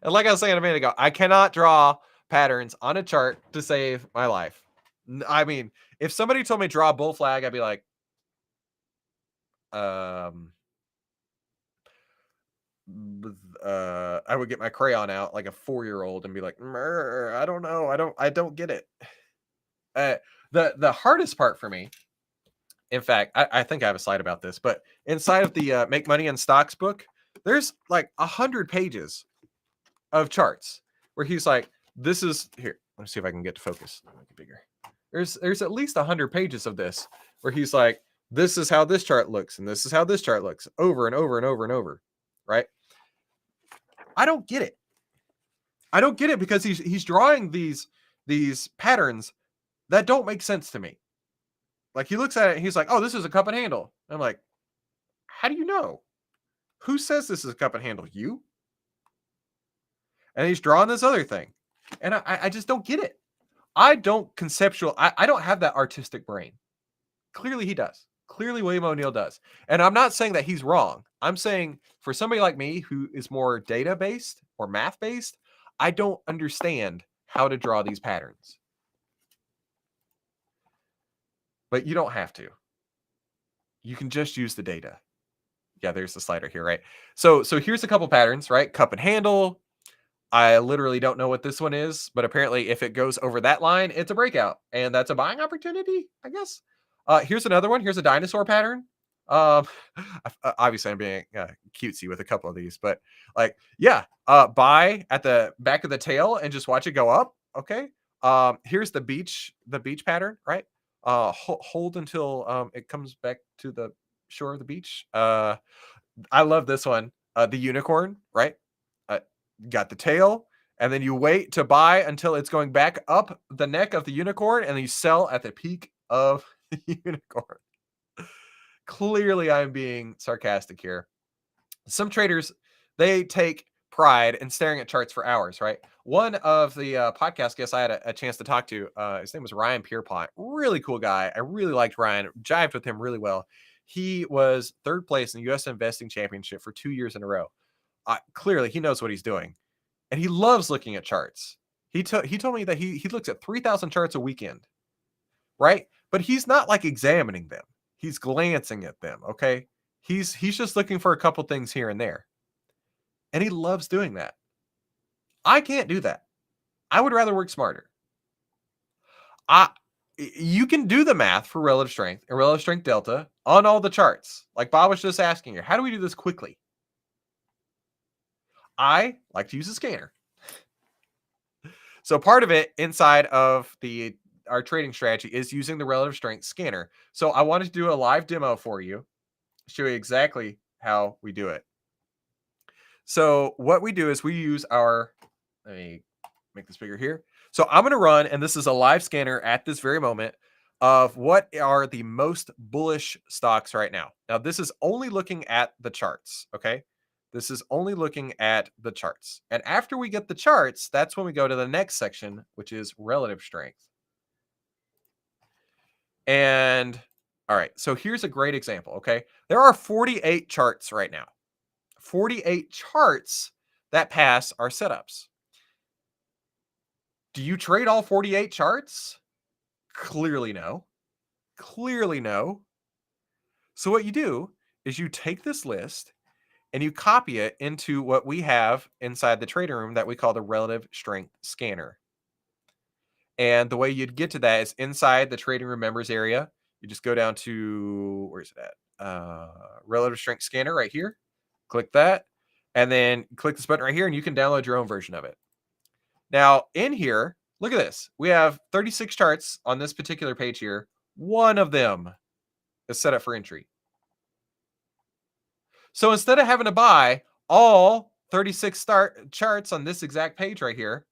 Speaker 1: And like I was saying a minute ago, I cannot draw patterns on a chart to save my life. I mean, if somebody told me draw a bull flag, I'd be like, I would get my crayon out like a 4-year-old and be like, I don't know. I don't get it. The hardest part for me, in fact, I think I have a slide about this, but inside of the Make Money in Stocks book, there's like 100 pages of charts where he's like, this is here. Let's see if I can get to focus. Make it bigger. There's at least 100 pages of this where he's like, this is how this chart looks, and this is how this chart looks, over and over and over and over, right? I don't get it. I don't get it because he's drawing these patterns that don't make sense to me. Like, he looks at it and he's like, oh, this is a cup and handle. I'm like, how do you know? Who says this is a cup and handle? You? And he's drawing this other thing. And I just don't get it. I don't have that artistic brain. Clearly he does. Clearly William O'Neill does. And I'm not saying that he's wrong. I'm saying for somebody like me who is more data-based or math-based, I don't understand how to draw these patterns. But you don't have to. You can just use the data. Yeah, there's the slider here, right? So here's a couple patterns, right? Cup and handle. I literally don't know what this one is, but apparently if it goes over that line, it's a breakout, and that's a buying opportunity, I guess. Here's another one. Here's a dinosaur pattern. Obviously I'm being cutesy with a couple of these, but like, yeah, buy at the back of the tail and just watch it go up. Okay. Here's the beach pattern, right? Hold until it comes back to the shore of the beach. I love this one. The unicorn, right? Got the tail, and then you wait to buy until it's going back up the neck of the unicorn, and then you sell at the peak of the unicorn. Clearly, I'm being sarcastic here. Some traders, they take pride in staring at charts for hours, right? One of the podcast guests I had a chance to talk to, his name was Ryan Pierpont. Really cool guy. I really liked Ryan, jived with him really well. He was third place in the US Investing Championship for 2 years in a row. Clearly, he knows what he's doing, and he loves looking at charts. He told me that he looks at 3,000 charts a weekend, right? But he's not like examining them. He's glancing at them, okay? He's just looking for a couple things here and there. And he loves doing that. I can't do that. I would rather work smarter. You can do the math for relative strength and relative strength delta on all the charts. Like Bob was just asking you, how do we do this quickly? I like to use a scanner. So part of it inside of our trading strategy is using the relative strength scanner. So I wanted to do a live demo for you, show you exactly how we do it. So what we do is we use let me make this bigger here. So I'm going to run, and this is a live scanner at this very moment of what are the most bullish stocks right now. Now, this is only looking at the charts, okay? This is only looking at the charts. And after we get the charts, that's when we go to the next section, which is relative strength. And all right, so here's a great example, okay? There are 48 charts right now. 48 charts that pass our setups. Do you trade all 48 charts? Clearly no. Clearly no. So what you do is you take this list and you copy it into what we have inside the trading room that we call the relative strength scanner. And the way you'd get to that is inside the trading room members area. You just go down to, where's it at? Relative strength scanner right here. Click that. And then click this button right here and you can download your own version of it. Now in here, look at this. We have 36 charts on this particular page here. One of them is set up for entry. So instead of having to buy all 36 charts on this exact page right here,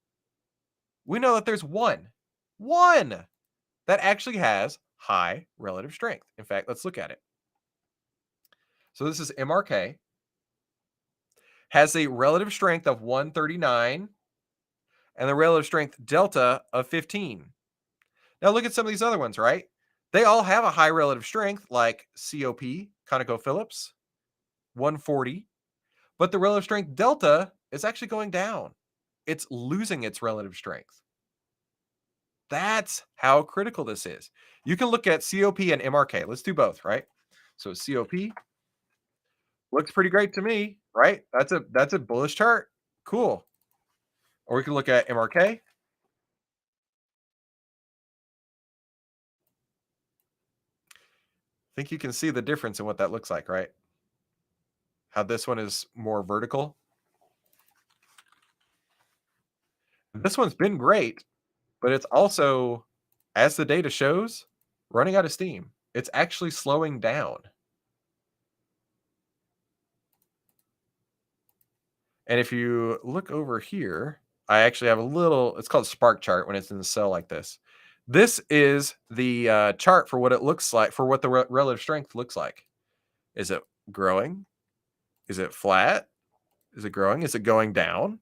Speaker 1: we know that there's one that actually has high relative strength. In fact, let's look at it. So this is MRK. Has a relative strength of 139 and the relative strength delta of 15. Now look at some of these other ones, right? They all have a high relative strength like COP, ConocoPhillips, 140, but the relative strength delta is actually going down. It's losing its relative strength. That's how critical this is. You can look at COP and MRK. Let's do both, right? So COP looks pretty great to me, right? That's a bullish chart. Cool. Or we can look at MRK. I think you can see the difference in what that looks like, right? How this one is more vertical. This one's been great, but it's also, as the data shows, running out of steam. It's actually slowing down. And if you look over here, I actually have a little, it's called spark chart when it's in the cell like this. This is the chart for what it looks like, for what the relative strength looks like. Is it growing? Is it flat? Is it growing? Is it going down?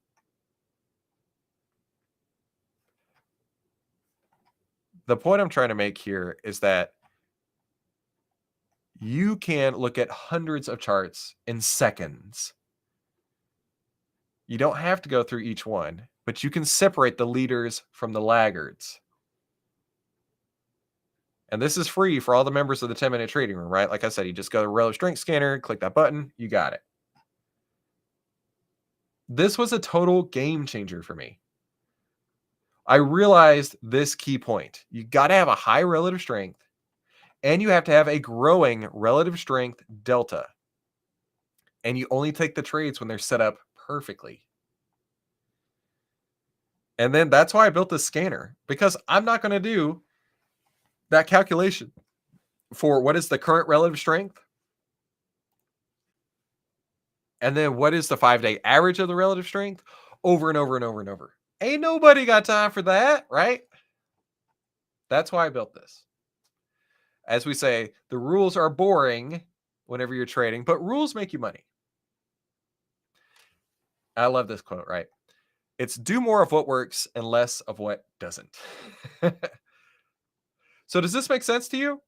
Speaker 1: The point I'm trying to make here is that you can look at hundreds of charts in seconds. You don't have to go through each one, but you can separate the leaders from the laggards. And this is free for all the members of the 10-minute trading room, right? Like I said, you just go to relative strength scanner, click that button, you got it. This was a total game changer for me. I realized this key point. You got to have a high relative strength and you have to have a growing relative strength delta. And you only take the trades when they're set up perfectly. And then that's why I built this scanner, because I'm not going to do that calculation for what is the current relative strength and then what is the 5-day average of the relative strength over and over and over and over. Ain't nobody got time for that, right? That's why I built this. as we say, the rules are boring whenever you're trading, but rules make you money. I love this quote, right? It's do more of what works and less of what doesn't. So does this make sense to you?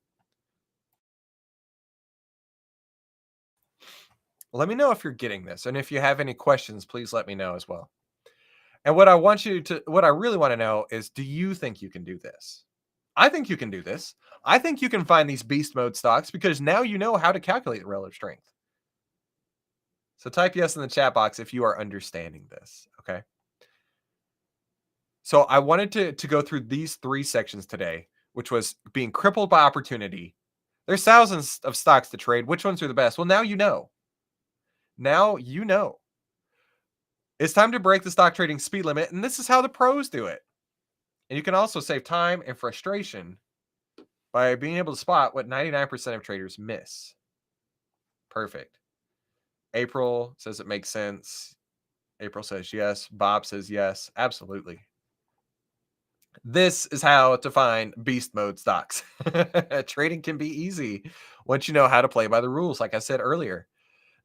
Speaker 1: Let me know if you're getting this. And if you have any questions, please let me know as well. And what I really want to know is, do you think you can do this? I think you can do this. I think you can find these beast mode stocks because now you know how to calculate the relative strength. So type yes in the chat box if you are understanding this. Okay. So I wanted to go through these 3 sections today, which was being crippled by opportunity. There's thousands of stocks to trade. Which ones are the best? Well, now you know. Now you know. It's time to break the stock trading speed limit, and this is how the pros do it. And you can also save time and frustration by being able to spot what 99% of traders miss. Perfect. April says it makes sense. April says yes. Bob says yes. Absolutely. This is how to find beast mode stocks. Trading can be easy once you know how to play by the rules, like I said earlier.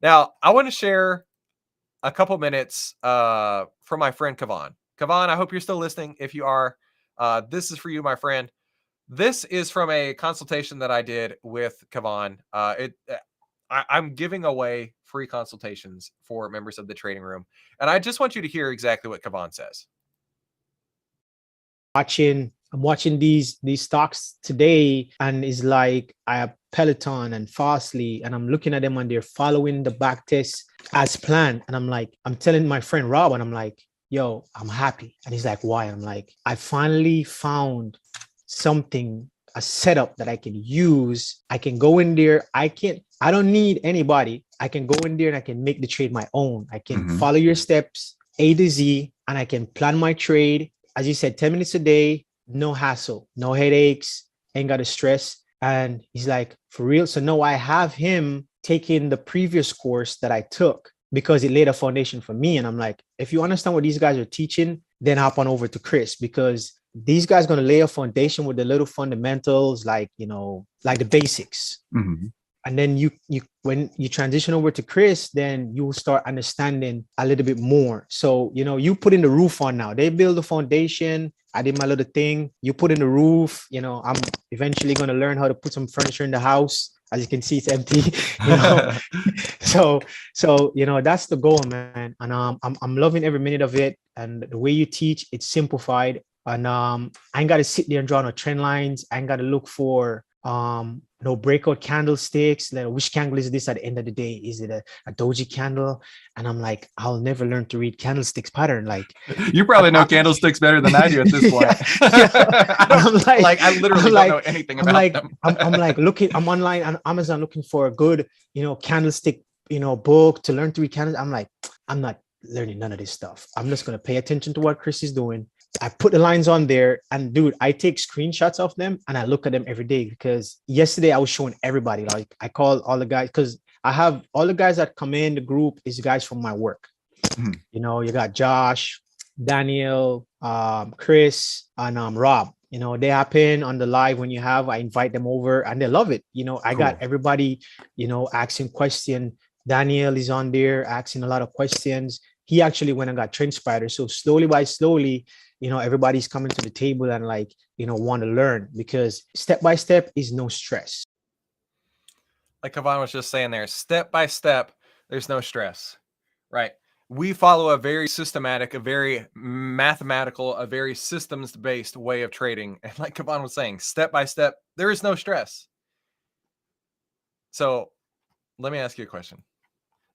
Speaker 1: Now, I want to share a couple minutes from my friend Kavan. Kavan, I hope you're still listening. If you are, this is for you, my friend. This is from a consultation that I did with Kavan. I'm giving away free consultations for members of the trading room, and I just want you to hear exactly what Kavan says.
Speaker 2: I'm watching these stocks today, and it's like I have Peloton and Fastly, and I'm looking at them and they're following the back test as planned. And I'm telling my friend Rob, and I'm like, yo, I'm happy. And he's like, why? And I'm like, I finally found something, a setup that I can use. I can go in there. I don't need anybody. I can go in there and I can make the trade my own. I can follow your steps A to Z, and I can plan my trade. As you said, 10 minutes a day, no hassle, no headaches, ain't got to stress. And he's like, for real? So now I have him taking the previous course that I took because it laid a foundation for me. And I'm like, if you understand what these guys are teaching, then hop on over to Chris, because these guys are going to lay a foundation with the little fundamentals, like, like the basics. And then when you transition over to Chris, then you will start understanding a little bit more. So, you put in the roof on now. They build the foundation. I did my little thing. You put in the roof. I'm eventually going to learn how to put some furniture in the house. As you can see, it's empty. So that's the goal, man. And I'm loving every minute of it. And the way you teach, it's simplified. And I ain't got to sit there and draw no trend lines. I ain't got to look for no breakout candlesticks. Like, which candle is this at the end of the day? Is it a doji candle? And I'm like, I'll never learn to read candlesticks pattern. Like,
Speaker 3: you probably know candlesticks better than I do at this point.
Speaker 1: I literally don't know anything about them.
Speaker 2: I'm online on Amazon looking for a good, candlestick, book to learn to read candles. I'm like, I'm not learning none of this stuff. I'm just going to pay attention to what Chris is doing. I put the lines on there, and dude, I take screenshots of them and I look at them every day, because yesterday I was showing everybody. Like, I call all the guys, because I have all the guys that come in the group is guys from my work. You got Josh, Daniel, Chris, and Rob. They happen on the live when I invite them over and they love it. I got everybody, asking questions. Daniel is on there asking a lot of questions. He actually went and got TrendSpider. So slowly by slowly, everybody's coming to the table and want to learn, because step by step is no stress.
Speaker 1: Like Kavan was just saying there, step by step, there's no stress, right? We follow a very systematic, a very mathematical, a very systems-based way of trading. And like Kavan was saying, step by step, there is no stress. So let me ask you a question.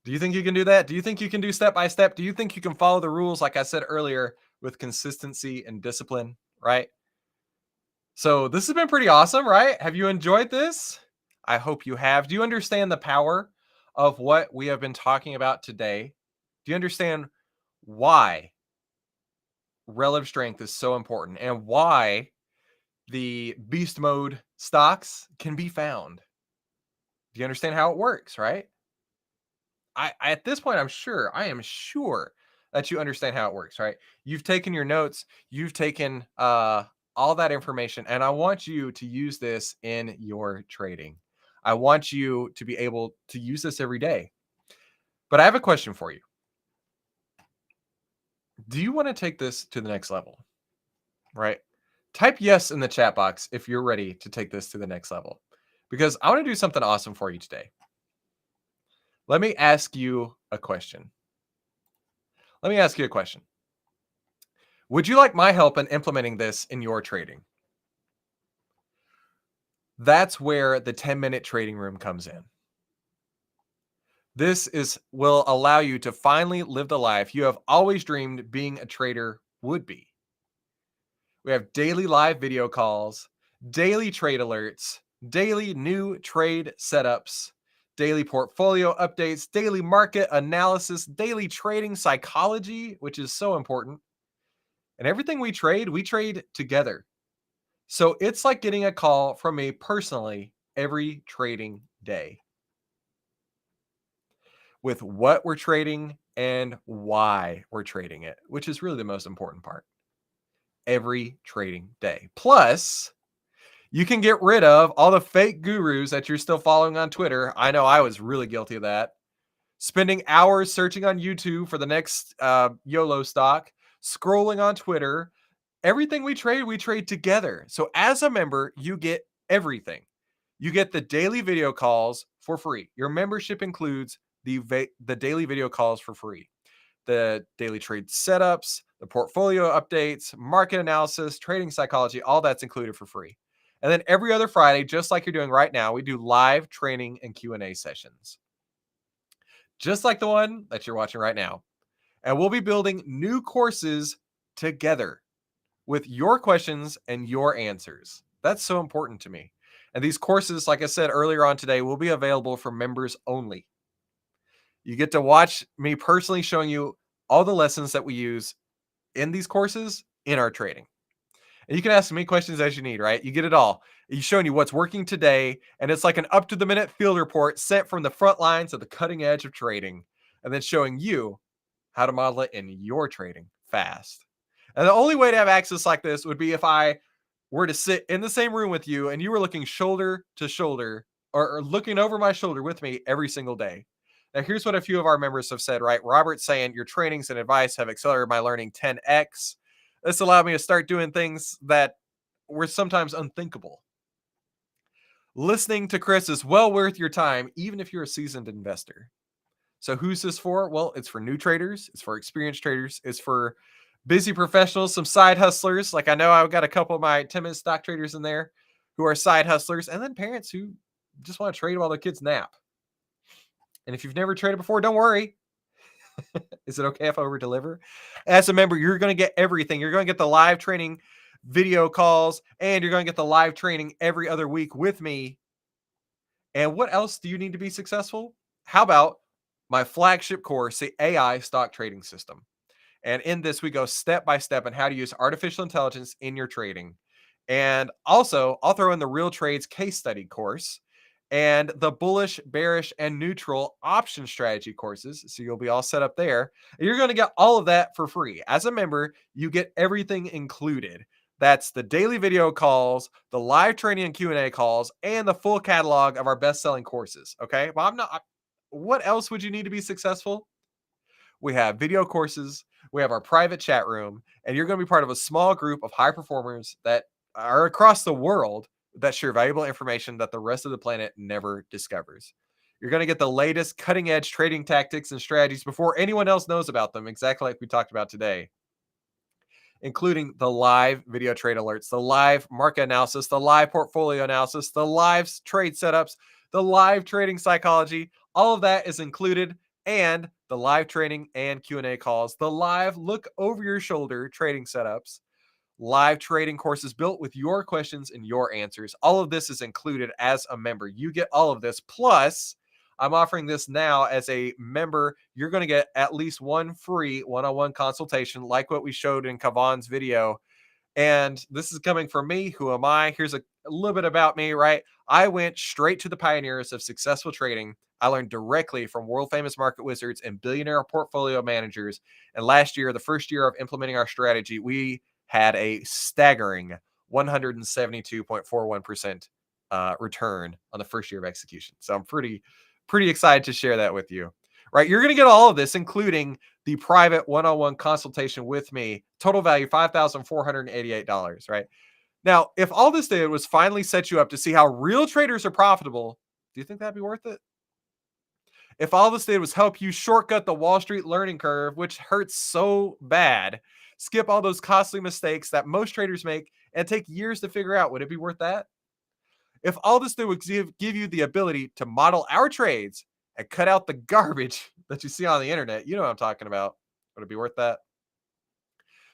Speaker 1: Do you think you can do that? Do you think you can do step by step? Do you think you can follow the rules, like I said earlier, with consistency and discipline, right? So this has been pretty awesome, right? Have you enjoyed this? I hope you have. Do you understand the power of what we have been talking about today? Do you understand why relative strength is so important and why the beast mode stocks can be found? Do you understand how it works, right? I at this point, I am sure that you understand how it works, right? You've taken your notes, you've taken all that information, and I want you to use this in your trading. I want you to be able to use this every day. But I have a question for you. Do you want to take this to the next level? Right? Type yes in the chat box if you're ready to take this to the next level, because I want to do something awesome for you today. Let me ask you a question. Would you like my help in implementing this in your trading? That's where the 10-minute trading room comes in. This will allow you to finally live the life you have always dreamed being a trader would be. We have daily live video calls, daily trade alerts, daily new trade setups, daily portfolio updates, daily market analysis, daily trading psychology, which is so important. And everything we trade together. So it's like getting a call from me personally every trading day with what we're trading and why we're trading it, which is really the most important part. Every trading day. Plus, you can get rid of all the fake gurus that you're still following on Twitter. I know I was really guilty of that. Spending hours searching on YouTube for the next YOLO stock, scrolling on Twitter. Everything we trade together. So as a member, you get everything. You get the daily video calls for free. Your membership includes the daily video calls for free. The daily trade setups, the portfolio updates, market analysis, trading psychology, all that's included for free. And then every other Friday, just like you're doing right now, we do live training and Q&A sessions. Just like the one that you're watching right now. And we'll be building new courses together with your questions and your answers. That's so important to me. And these courses, like I said earlier on today, will be available for members only. You get to watch me personally showing you all the lessons that we use in these courses in our trading. And you can ask me questions as you need, right? You get it all. He's showing you what's working today, and it's like an up-to-the-minute field report sent from the front lines of the cutting edge of trading, and then showing you how to model it in your trading fast. And the only way to have access like this would be if I were to sit in the same room with you and you were looking shoulder to shoulder or looking over my shoulder with me every single day. Now, here's what a few of our members have said, right? Robert's saying, your trainings and advice have accelerated my learning 10x. This allowed me to start doing things that were sometimes unthinkable. Listening to Chris is well worth your time, even if you're a seasoned investor. So who's this for? Well, it's for new traders. It's for experienced traders. It's for busy professionals, some side hustlers. Like I know I've got a couple of my 10-minute stock traders in there who are side hustlers, and then parents who just want to trade while their kids nap. And if you've never traded before, don't worry. Is it okay if I over deliver? As a member, you're going to get everything. You're going to get the live training video calls, and you're going to get the live training every other week with me. And what else do you need to be successful? How about my flagship course, the AI Stock Trading System? And in this, we go step by step on how to use artificial intelligence in your trading. And also, I'll throw in the Real Trades case study course and the bullish, bearish, and neutral option strategy courses. So you'll be all set up there. And you're going to get all of that for free. As a member, you get everything included. That's the daily video calls, the live training and Q&A calls, and the full catalog of our best-selling courses. Okay? Well, what else would you need to be successful? We have video courses, we have our private chat room, and you're going to be part of a small group of high performers that are across the world that share valuable information that the rest of the planet never discovers. You're going to get the latest cutting edge trading tactics and strategies before anyone else knows about them, exactly like we talked about today, including the live video trade alerts, the live market analysis, the live portfolio analysis, the live trade setups, the live trading psychology. All of that is included, and the live training and Q&A calls, the live look over your shoulder trading setups, live trading courses built with your questions and your answers. All of this is included as a member. You get all of this. Plus, I'm offering this now as a member. You're going to get at least one free one-on-one consultation like what we showed in Kavan's video. And this is coming from me. Who am I? Here's a little bit about me, right? I went straight to the pioneers of successful trading. I learned directly from world famous market wizards and billionaire portfolio managers. And last year, the first year of implementing our strategy, we had a staggering 172.41% return on the first year of execution. So I'm pretty excited to share that with you. Right, you're going to get all of this, including the private one-on-one consultation with me. Total value $5,488. Right now, if all this did was finally set you up to see how real traders are profitable, do you think that'd be worth it? If all this did was help you shortcut the Wall Street learning curve, which hurts so bad, skip all those costly mistakes that most traders make and take years to figure out, would it be worth that? If all this did was give you the ability to model our trades and cut out the garbage that you see on the internet, you know what I'm talking about. Would it be worth that?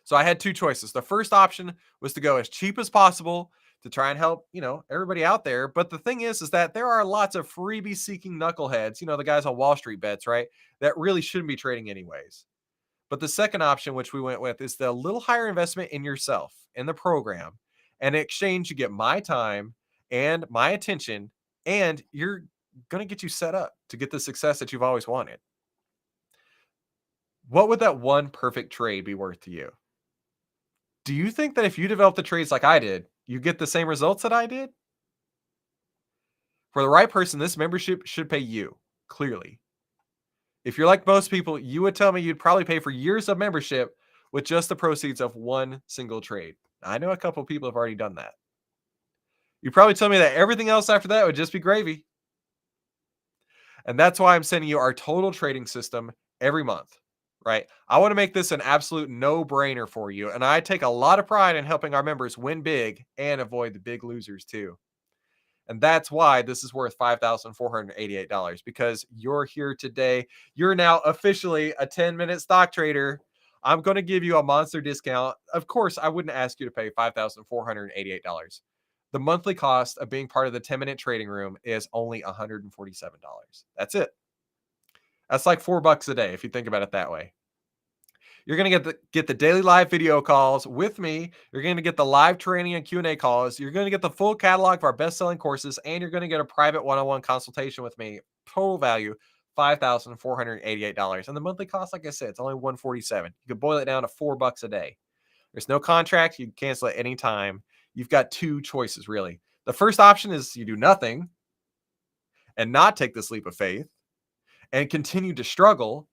Speaker 1: So I had two choices. The first option was to go as cheap as possible to try and help, everybody out there. But the thing is that there are lots of freebie seeking knuckleheads, the guys on Wall Street bets, right? That really shouldn't be trading anyways. But the second option, which we went with, is the little higher investment in yourself, in the program. And in exchange, you get my time and my attention, and you're going to get you set up to get the success that you've always wanted. What would that one perfect trade be worth to you? Do you think that if you develop the trades like I did, you get the same results that I did? For the right person, this membership should pay you, clearly. If you're like most people, you would tell me you'd probably pay for years of membership with just the proceeds of one single trade. I know a couple of people have already done that. You'd probably tell me that everything else after that would just be gravy. And that's why I'm sending you our total trading system every month, right? I want to make this an absolute no-brainer for you. And I take a lot of pride in helping our members win big and avoid the big losers too. And that's why this is worth $5,488, because you're here today. You're now officially a 10-minute stock trader. I'm going to give you a monster discount. Of course, I wouldn't ask you to pay $5,488. The monthly cost of being part of the 10-minute trading room is only $147. That's it. That's like $4 a day if you think about it that way. You're going to get the daily live video calls with me. You're going to get the live training and Q&A calls. You're going to get the full catalog of our best-selling courses, and you're going to get a private one-on-one consultation with me. Total value, $5,488. And the monthly cost, like I said, it's only $147. You can boil it down to $4 a day. There's no contract. You can cancel at any time. You've got two choices, really. The first option is you do nothing and not take this leap of faith and continue to struggle,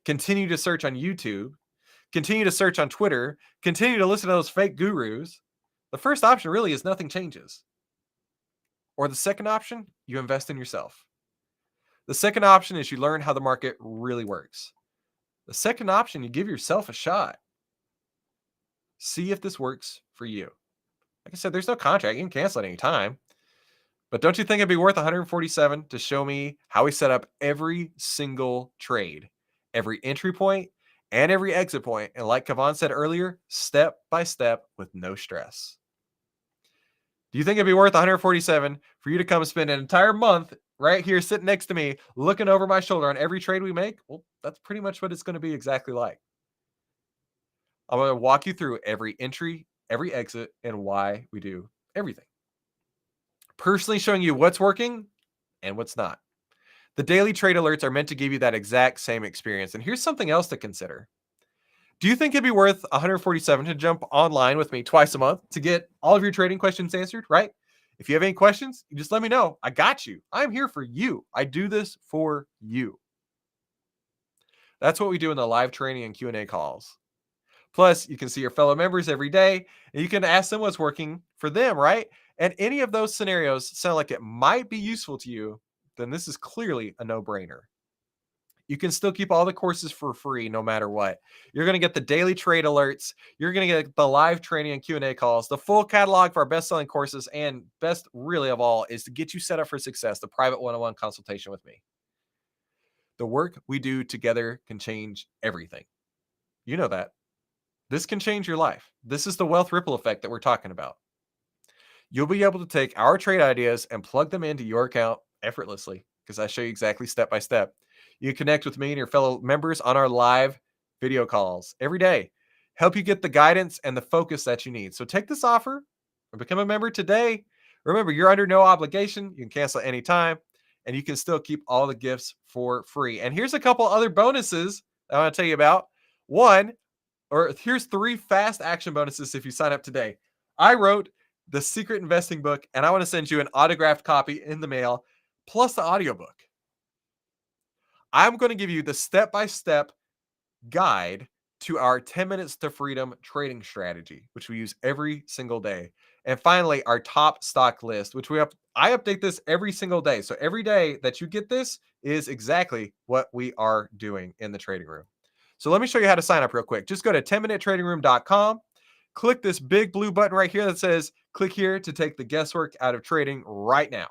Speaker 1: continue to search on YouTube, continue to search on Twitter, continue to listen to those fake gurus. The first option really is nothing changes. Or the second option, you invest in yourself. The second option is you learn how the market really works. The second option, you give yourself a shot. See if this works for you. Like I said, there's no contract. You can cancel at any time. But don't you think it'd be worth $147 to show me how we set up every single trade, every entry point, and every exit point? And like Kavan said earlier, step by step with no stress. Do you think it'd be worth $147 for you to come spend an entire month right here sitting next to me, looking over my shoulder on every trade we make? Well, that's pretty much what it's going to be exactly like. I'm going to walk you through every entry, every exit, and why we do everything. Personally showing you what's working and what's not. The daily trade alerts are meant to give you that exact same experience. And here's something else to consider. Do you think it'd be worth $147 to jump online with me twice a month to get all of your trading questions answered, right? If you have any questions, you just let me know. I got you. I'm here for you. I do this for you. That's what we do in the live training and Q&A calls. Plus, you can see your fellow members every day, and you can ask them what's working for them, right? And any of those scenarios sound like it might be useful to you, then this is clearly a no-brainer. You can still keep all the courses for free no matter what. You're going to get the daily trade alerts. You're going to get the live training and Q&A calls, the full catalog for our best-selling courses, and best really of all is to get you set up for success, the private one-on-one consultation with me. The work we do together can change everything. You know that. This can change your life. This is the wealth ripple effect that we're talking about. You'll be able to take our trade ideas and plug them into your account effortlessly because I show you exactly step by step. You connect with me and your fellow members on our live video calls every day. Help you get the guidance and the focus that you need. So take this offer and become a member today. Remember, you're under no obligation. You can cancel at any time, and you can still keep all the gifts for free. And here's a couple other bonuses I want to tell you about. Here's 3 fast action bonuses if you sign up today. I wrote the Secret Investing book, and I want to send you an autographed copy in the mail, plus the audiobook. I'm going to give you the step-by-step guide to our 10 minutes to freedom trading strategy, which we use every single day. And finally, our top stock list, which I update this every single day. So every day that you get this is exactly what we are doing in the trading room. So let me show you how to sign up real quick. Just go to 10minutetradingroom.com. Click this big blue button right here that says click here to take the guesswork out of trading right now.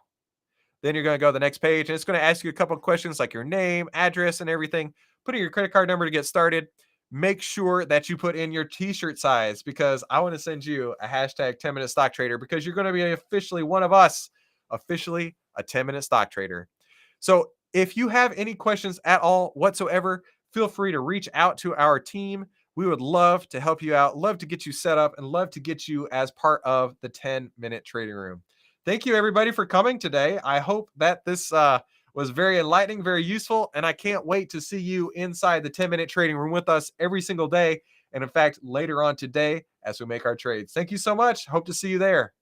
Speaker 1: Then you're going to go to the next page, and it's going to ask you a couple of questions like your name, address, and everything. Put in your credit card number to get started. Make sure that you put in your t-shirt size, because I want to send you a hashtag 10-minute stock trader, because you're going to be officially one of us, officially a 10-minute stock trader. So if you have any questions at all whatsoever, feel free to reach out to our team. We would love to help you out, love to get you set up, and love to get you as part of the 10-minute trading room. Thank you, everybody, for coming today. I hope that this was very enlightening, very useful, and I can't wait to see you inside the 10-minute trading room with us every single day. And in fact, later on today as we make our trades. Thank you so much. Hope to see you there.